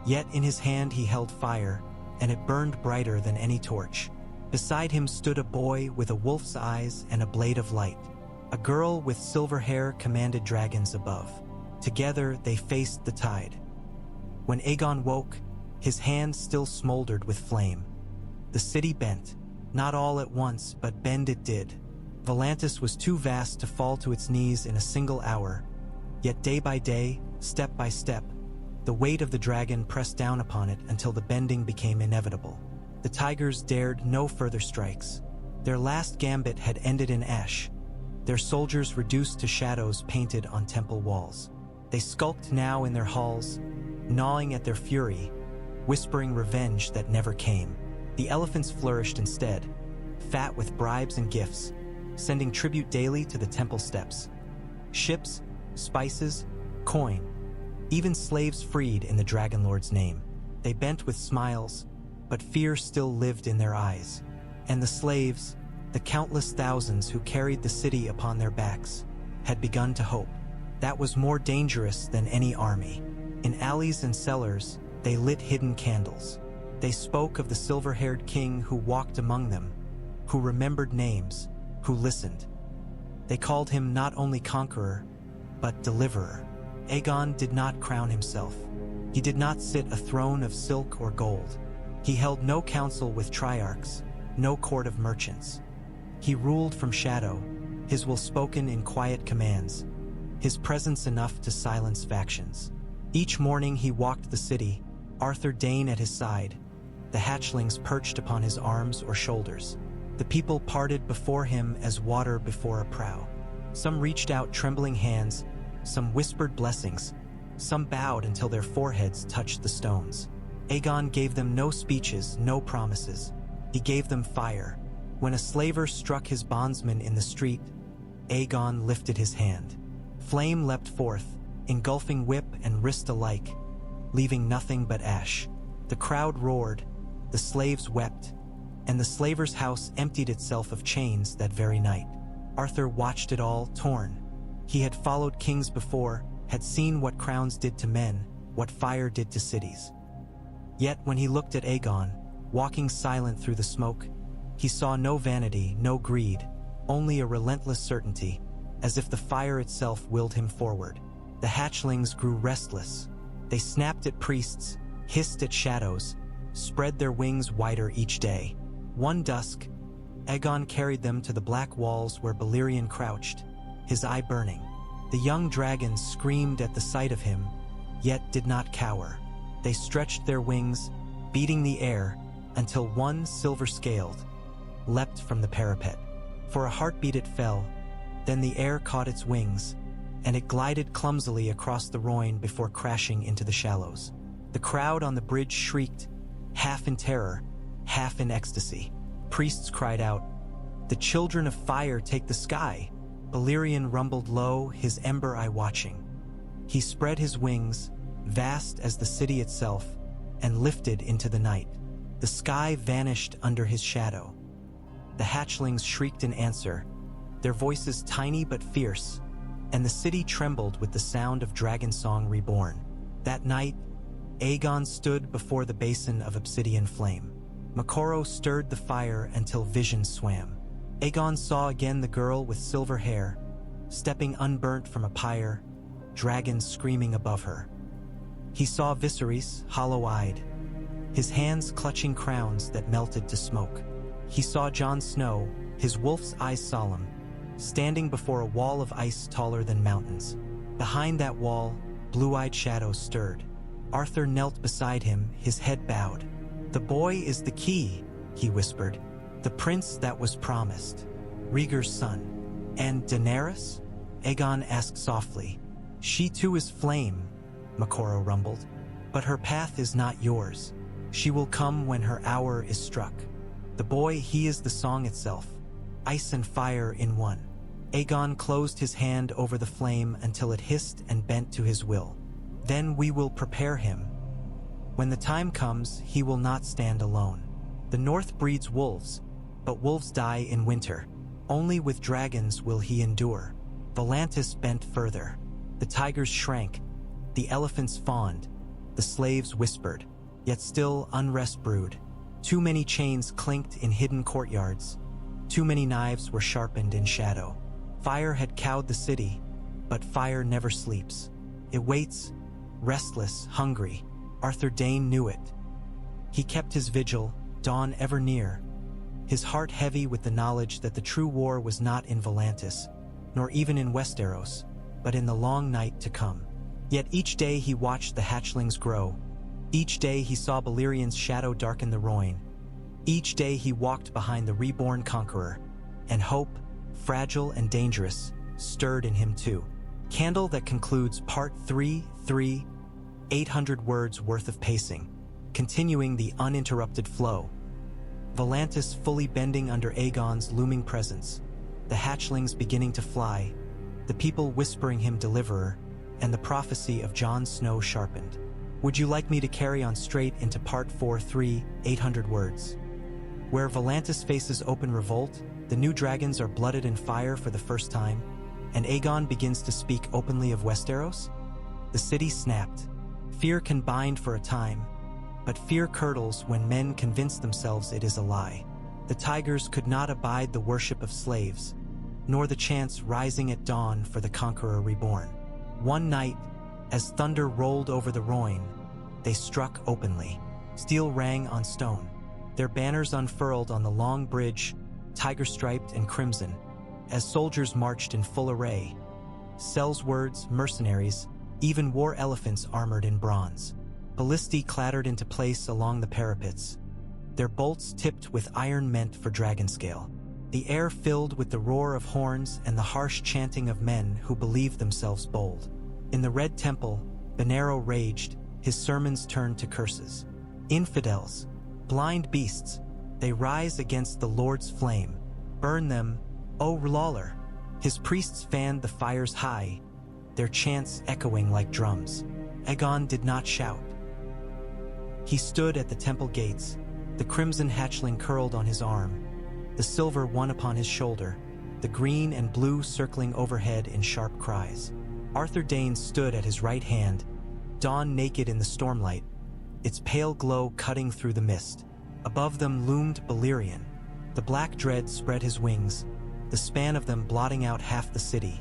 Yet in his hand he held fire, and it burned brighter than any torch. Beside him stood a boy with a wolf's eyes and a blade of light. A girl with silver hair commanded dragons above. Together they faced the tide. When Aegon woke, his hand still smoldered with flame. The city bent, not all at once, but bend it did. Volantis was too vast to fall to its knees in a single hour. Yet day by day, step by step, the weight of the dragon pressed down upon it until the bending became inevitable. The tigers dared no further strikes. Their last gambit had ended in ash, their soldiers reduced to shadows painted on temple walls. They skulked now in their halls, gnawing at their fury, whispering revenge that never came. The elephants flourished instead, fat with bribes and gifts, sending tribute daily to the temple steps. Ships, spices, coin, even slaves freed in the Dragon Lord's name. They bent with smiles, but fear still lived in their eyes. And the slaves, the countless thousands who carried the city upon their backs, had begun to hope. That was more dangerous than any army. In alleys and cellars, they lit hidden candles. They spoke of the silver-haired king who walked among them, who remembered names, who listened. They called him not only Conqueror, but Deliverer. Aegon did not crown himself. He did not sit a throne of silk or gold. He held no council with triarchs, no court of merchants. He ruled from shadow, his will spoken in quiet commands, his presence enough to silence factions. Each morning he walked the city, Arthur Dane at his side, the hatchlings perched upon his arms or shoulders. The people parted before him as water before a prow. Some reached out trembling hands, some whispered blessings, some bowed until their foreheads touched the stones. Aegon gave them no speeches, no promises. He gave them fire. When a slaver struck his bondsman in the street, Aegon lifted his hand. Flame leapt forth, engulfing whip and wrist alike, leaving nothing but ash. The crowd roared, the slaves wept, and the slaver's house emptied itself of chains that very night. Arthur watched it all, torn. He had followed kings before, had seen what crowns did to men, what fire did to cities. Yet when he looked at Aegon, walking silent through the smoke, he saw no vanity, no greed, only a relentless certainty, as if the fire itself willed him forward. The hatchlings grew restless. They snapped at priests, hissed at shadows, spread their wings wider each day. One dusk, Aegon carried them to the black walls where Balerion crouched, his eye burning. The young dragons screamed at the sight of him, yet did not cower. They stretched their wings, beating the air, until one, silver-scaled, leapt from the parapet. For a heartbeat it fell, then the air caught its wings, and it glided clumsily across the Rhoyne before crashing into the shallows. The crowd on the bridge shrieked, half in terror, half in ecstasy. Priests cried out, "The children of fire take the sky!" Balerion rumbled low, his ember eye watching. He spread his wings, vast as the city itself, and lifted into the night. The sky vanished under his shadow. The hatchlings shrieked in answer, their voices tiny but fierce, and the city trembled with the sound of dragon song reborn. That night, Aegon stood before the basin of obsidian flame. Conqueror stirred the fire until vision swam. Aegon saw again the girl with silver hair, stepping unburnt from a pyre, dragons screaming above her. He saw Viserys, hollow-eyed, his hands clutching crowns that melted to smoke. He saw Jon Snow, his wolf's eyes solemn, standing before a wall of ice taller than mountains. Behind that wall, blue-eyed shadows stirred. Arthur knelt beside him, his head bowed. "The boy is the key," he whispered. "The prince that was promised, Rhaegar's son." "And Daenerys?" Aegon asked softly. "She too is flame," Conqueror rumbled. "But her path is not yours. She will come when her hour is struck. The boy, he is the song itself, ice and fire in one." Aegon closed his hand over the flame until it hissed and bent to his will. "Then we will prepare him. When the time comes, he will not stand alone. The north breeds wolves, but wolves die in winter. Only with dragons will he endure." Volantis bent further. The tigers shrank, the elephants fawned, the slaves whispered. Yet still unrest brewed. Too many chains clinked in hidden courtyards. Too many knives were sharpened in shadow. Fire had cowed the city, but fire never sleeps. It waits, restless, hungry. Arthur Dane knew it. He kept his vigil, dawn ever near, his heart heavy with the knowledge that the true war was not in Volantis, nor even in Westeros, but in the long night to come. Yet each day he watched the hatchlings grow. Each day he saw Balerion's shadow darken the Rhoyne. Each day he walked behind the reborn Conqueror, and hope, fragile and dangerous, stirred in him too. Candle that concludes Part 3, 800 words worth of pacing, continuing the uninterrupted flow. Volantis fully bending under Aegon's looming presence, the hatchlings beginning to fly, the people whispering him deliverer, and the prophecy of Jon Snow sharpened. Would you like me to carry on straight into Part 4, 800 words? Where Volantis faces open revolt, the new dragons are blooded in fire for the first time, and Aegon begins to speak openly of Westeros? The city snapped. Fear can bind for a time, but fear curdles when men convince themselves it is a lie. The tigers could not abide the worship of slaves, nor the chants rising at dawn for the Conqueror reborn. One night, as thunder rolled over the Rhoyne, they struck openly. Steel rang on stone. Their banners unfurled on the long bridge, tiger-striped and crimson, as soldiers marched in full array. Sellswords, mercenaries, even war elephants armored in bronze. Ballistae clattered into place along the parapets, their bolts tipped with iron meant for dragonscale. The air filled with the roar of horns and the harsh chanting of men who believed themselves bold. In the Red Temple, Benero raged, his sermons turned to curses. Infidels, blind beasts, they rise against the Lord's flame. Burn them, O Lawler! His priests fanned the fires high, their chants echoing like drums. Aegon did not shout. He stood at the temple gates, the crimson hatchling curled on his arm, the silver one upon his shoulder, the green and blue circling overhead in sharp cries. Arthur Dayne stood at his right hand, dawn naked in the stormlight, its pale glow cutting through the mist. Above them loomed Balerion. The black dread spread his wings, the span of them blotting out half the city.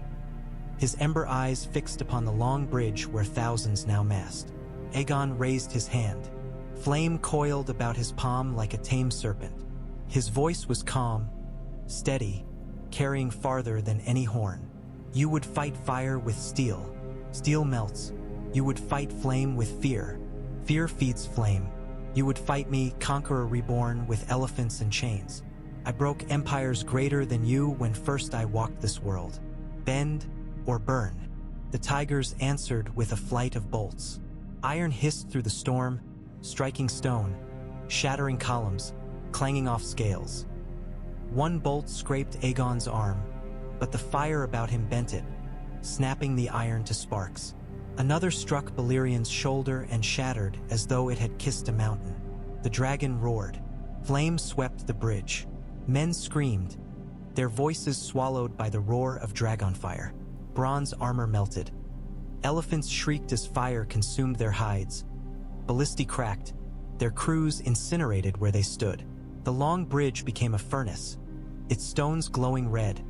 His ember eyes fixed upon the long bridge where thousands now massed. Aegon raised his hand. Flame coiled about his palm like a tame serpent. His voice was calm, steady, carrying farther than any horn. You would fight fire with steel. Steel melts. You would fight flame with fear. Fear feeds flame. You would fight me, Conqueror reborn, with elephants and chains. I broke empires greater than you when first I walked this world. Bend or burn. The tigers answered with a flight of bolts. Iron hissed through the storm, striking stone, shattering columns, clanging off scales. One bolt scraped Aegon's arm, but the fire about him bent it, snapping the iron to sparks. Another struck Balerion's shoulder and shattered as though it had kissed a mountain. The dragon roared. Flame swept the bridge. Men screamed, their voices swallowed by the roar of dragonfire. Bronze armor melted. Elephants shrieked as fire consumed their hides. Ballistae cracked, their crews incinerated where they stood. The long bridge became a furnace, its stones glowing red,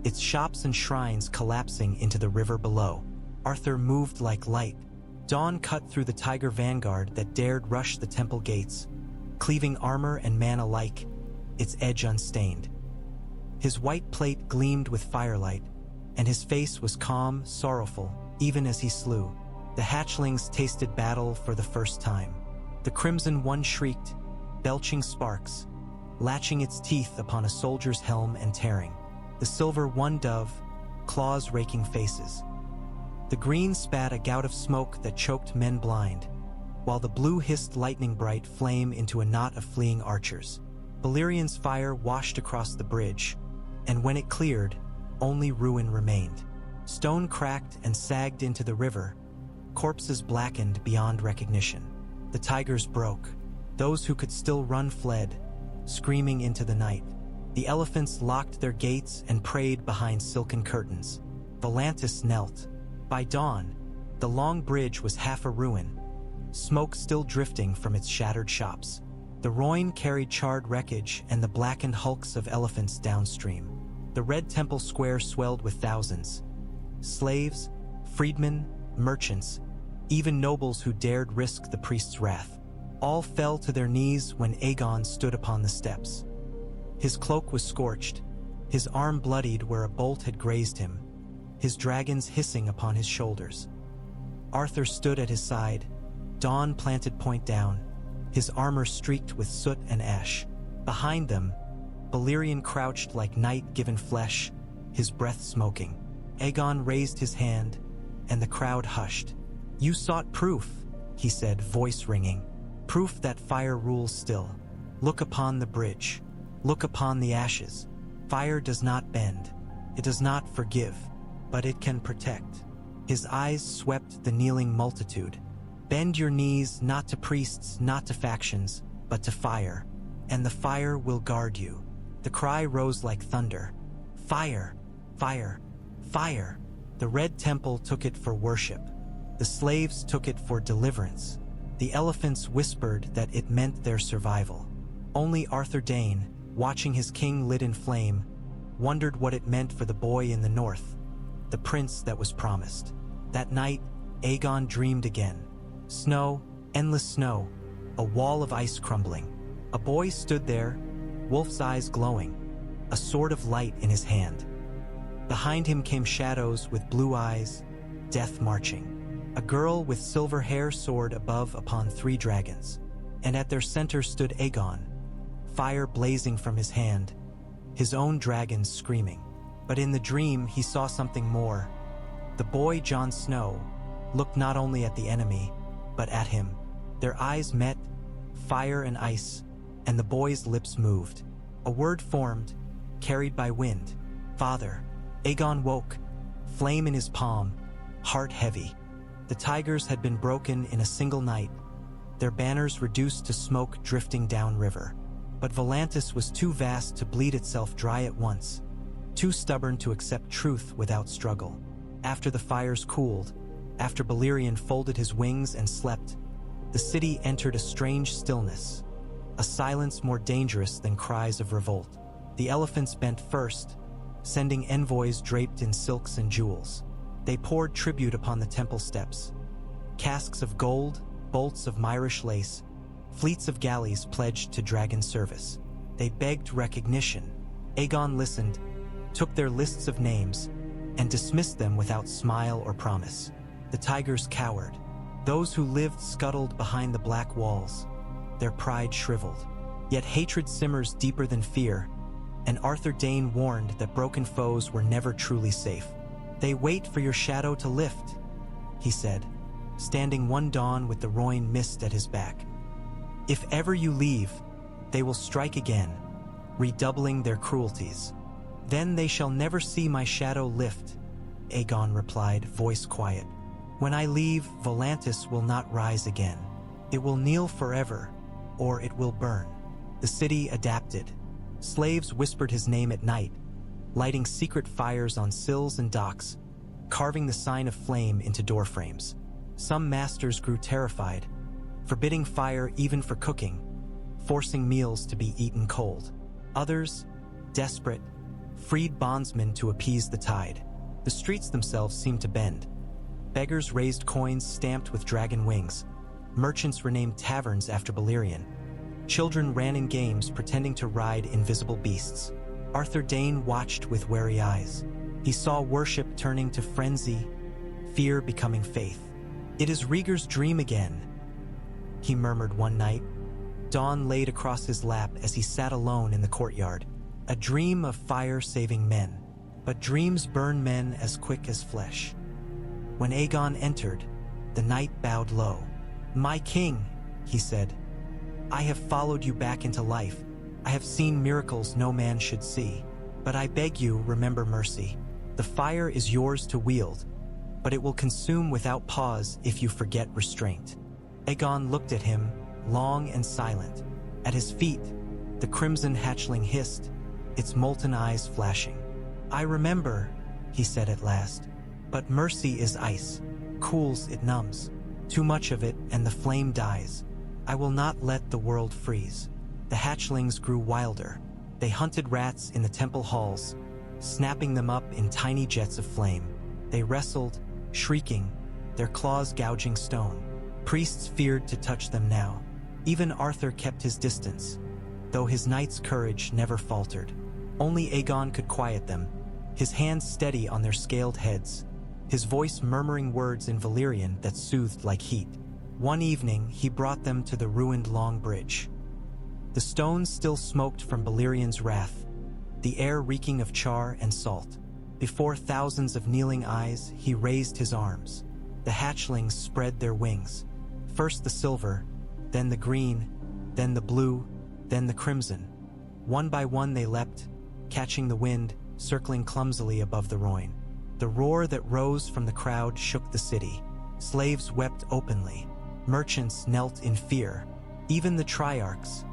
its shops and shrines collapsing into the river below. Arthur moved like light. Dawn cut through the tiger vanguard that dared rush the temple gates, cleaving armor and man alike, its edge unstained. His white plate gleamed with firelight, and his face was calm, sorrowful, even as he slew. The hatchlings tasted battle for the first time. The crimson one shrieked, belching sparks, latching its teeth upon a soldier's helm and tearing. The silver one dove, claws raking faces. The green spat a gout of smoke that choked men blind, while the blue hissed lightning bright flame into a knot of fleeing archers. Balerion's fire washed across the bridge, and when it cleared, only ruin remained. Stone cracked and sagged into the river, corpses blackened beyond recognition. The tigers broke. Those who could still run fled, screaming into the night. The elephants locked their gates and prayed behind silken curtains. Volantis knelt. By dawn, the long bridge was half a ruin, smoke still drifting from its shattered shops. The Rhoyne carried charred wreckage and the blackened hulks of elephants downstream. The Red Temple Square swelled with thousands. Slaves, freedmen, merchants, even nobles who dared risk the priest's wrath. All fell to their knees when Aegon stood upon the steps. His cloak was scorched, his arm bloodied where a bolt had grazed him, his dragons hissing upon his shoulders. Arthur stood at his side, dawn planted point down, his armor streaked with soot and ash. Behind them, Balerion crouched like night-given flesh, his breath smoking. Aegon raised his hand, and the crowd hushed. "You sought proof," he said, voice ringing. "Proof that fire rules still. Look upon the bridge. Look upon the ashes. Fire does not bend. It does not forgive, but it can protect." His eyes swept the kneeling multitude. "Bend your knees not to priests, not to factions, but to fire, and the fire will guard you." The cry rose like thunder. Fire! Fire! Fire! The Red Temple took it for worship. The slaves took it for deliverance. The elephants whispered that it meant their survival. Only Arthur Dayne, watching his king lit in flame, wondered what it meant for the boy in the north, the prince that was promised. That night, Aegon dreamed again. Snow, endless snow, a wall of ice crumbling. A boy stood there, wolf's eyes glowing, a sword of light in his hand. Behind him came shadows with blue eyes, death marching. A girl with silver hair soared above upon 3 dragons, and at their center stood Aegon, fire blazing from his hand, his own dragons screaming. But in the dream he saw something more. The boy Jon Snow looked not only at the enemy, but at him. Their eyes met, fire and ice, and the boy's lips moved. A word formed, carried by wind. Father. Aegon woke, flame in his palm, heart heavy. The tigers had been broken in a single night, their banners reduced to smoke drifting downriver. But Volantis was too vast to bleed itself dry at once, too stubborn to accept truth without struggle. After the fires cooled, after Balerion folded his wings and slept, the city entered a strange stillness, a silence more dangerous than cries of revolt. The elephants bent first, sending envoys draped in silks and jewels. They poured tribute upon the temple steps. Casks of gold, bolts of Myrish lace, fleets of galleys pledged to dragon service. They begged recognition. Aegon listened, took their lists of names, and dismissed them without smile or promise. The tigers cowered. Those who lived scuttled behind the black walls, their pride shriveled. Yet hatred simmers deeper than fear, and Arthur Dayne warned that broken foes were never truly safe. They wait for your shadow to lift, he said, standing one dawn with the Royne mist at his back. If ever you leave, they will strike again, redoubling their cruelties. Then they shall never see my shadow lift, Aegon replied, voice quiet. When I leave, Volantis will not rise again. It will kneel forever, or it will burn. The city adapted. Slaves whispered his name at night, lighting secret fires on sills and docks, carving the sign of flame into doorframes. Some masters grew terrified, forbidding fire even for cooking, forcing meals to be eaten cold. Others, desperate, freed bondsmen to appease the tide. The streets themselves seemed to bend. Beggars raised coins stamped with dragon wings. Merchants renamed taverns after Balerion. Children ran in games pretending to ride invisible beasts. Arthur Dayne watched with wary eyes. He saw worship turning to frenzy, fear becoming faith. It is Rhaegar's dream again, he murmured one night. Dawn laid across his lap as he sat alone in the courtyard. A dream of fire saving men. But dreams burn men as quick as flesh. When Aegon entered, the knight bowed low. My king, he said, I have followed you back into life. I have seen miracles no man should see. But I beg you, remember mercy. The fire is yours to wield, but it will consume without pause if you forget restraint. Aegon looked at him, long and silent. At his feet, the crimson hatchling hissed, its molten eyes flashing. I remember, he said at last, but mercy is ice. Cools, it numbs. Too much of it, and the flame dies. I will not let the world freeze. The hatchlings grew wilder. They hunted rats in the temple halls, snapping them up in tiny jets of flame. They wrestled, shrieking, their claws gouging stone. Priests feared to touch them now. Even Arthur kept his distance, though his knight's courage never faltered. Only Aegon could quiet them, his hands steady on their scaled heads, his voice murmuring words in Valyrian that soothed like heat. One evening, he brought them to the ruined Long Bridge. The stones still smoked from Balerion's wrath, the air reeking of char and salt. Before thousands of kneeling eyes, he raised his arms. The hatchlings spread their wings. First the silver, then the green, then the blue, then the crimson. One by one they leapt, catching the wind, circling clumsily above the Royne. The roar that rose from the crowd shook the city. Slaves wept openly. Merchants knelt in fear. Even the triarchs,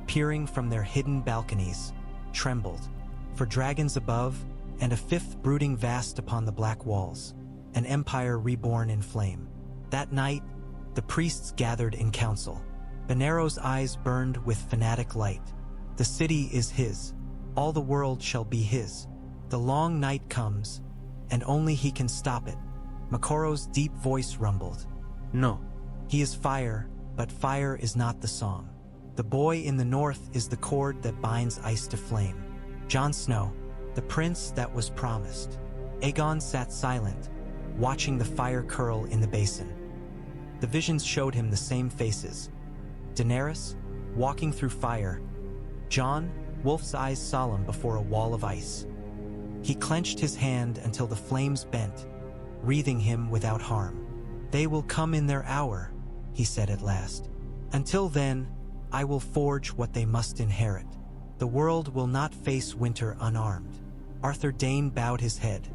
peering from their hidden balconies, trembled. For dragons above, and a fifth brooding vast upon the black walls, an empire reborn in flame. That night, the priests gathered in council. Benero's eyes burned with fanatic light. The city is his. All the world shall be his. The long night comes, and only he can stop it. Makoro's deep voice rumbled. No. He is fire, but fire is not the song. The boy in the north is the cord that binds ice to flame. Jon Snow, the prince that was promised. Aegon sat silent, watching the fire curl in the basin. The visions showed him the same faces. Daenerys, walking through fire. Jon, wolf's eyes solemn before a wall of ice. He clenched his hand until the flames bent, wreathing him without harm. "They will come in their hour," he said at last. "Until then, I will forge what they must inherit. The world will not face winter unarmed." Arthur Dayne bowed his head.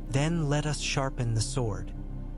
"Then let us sharpen the sword."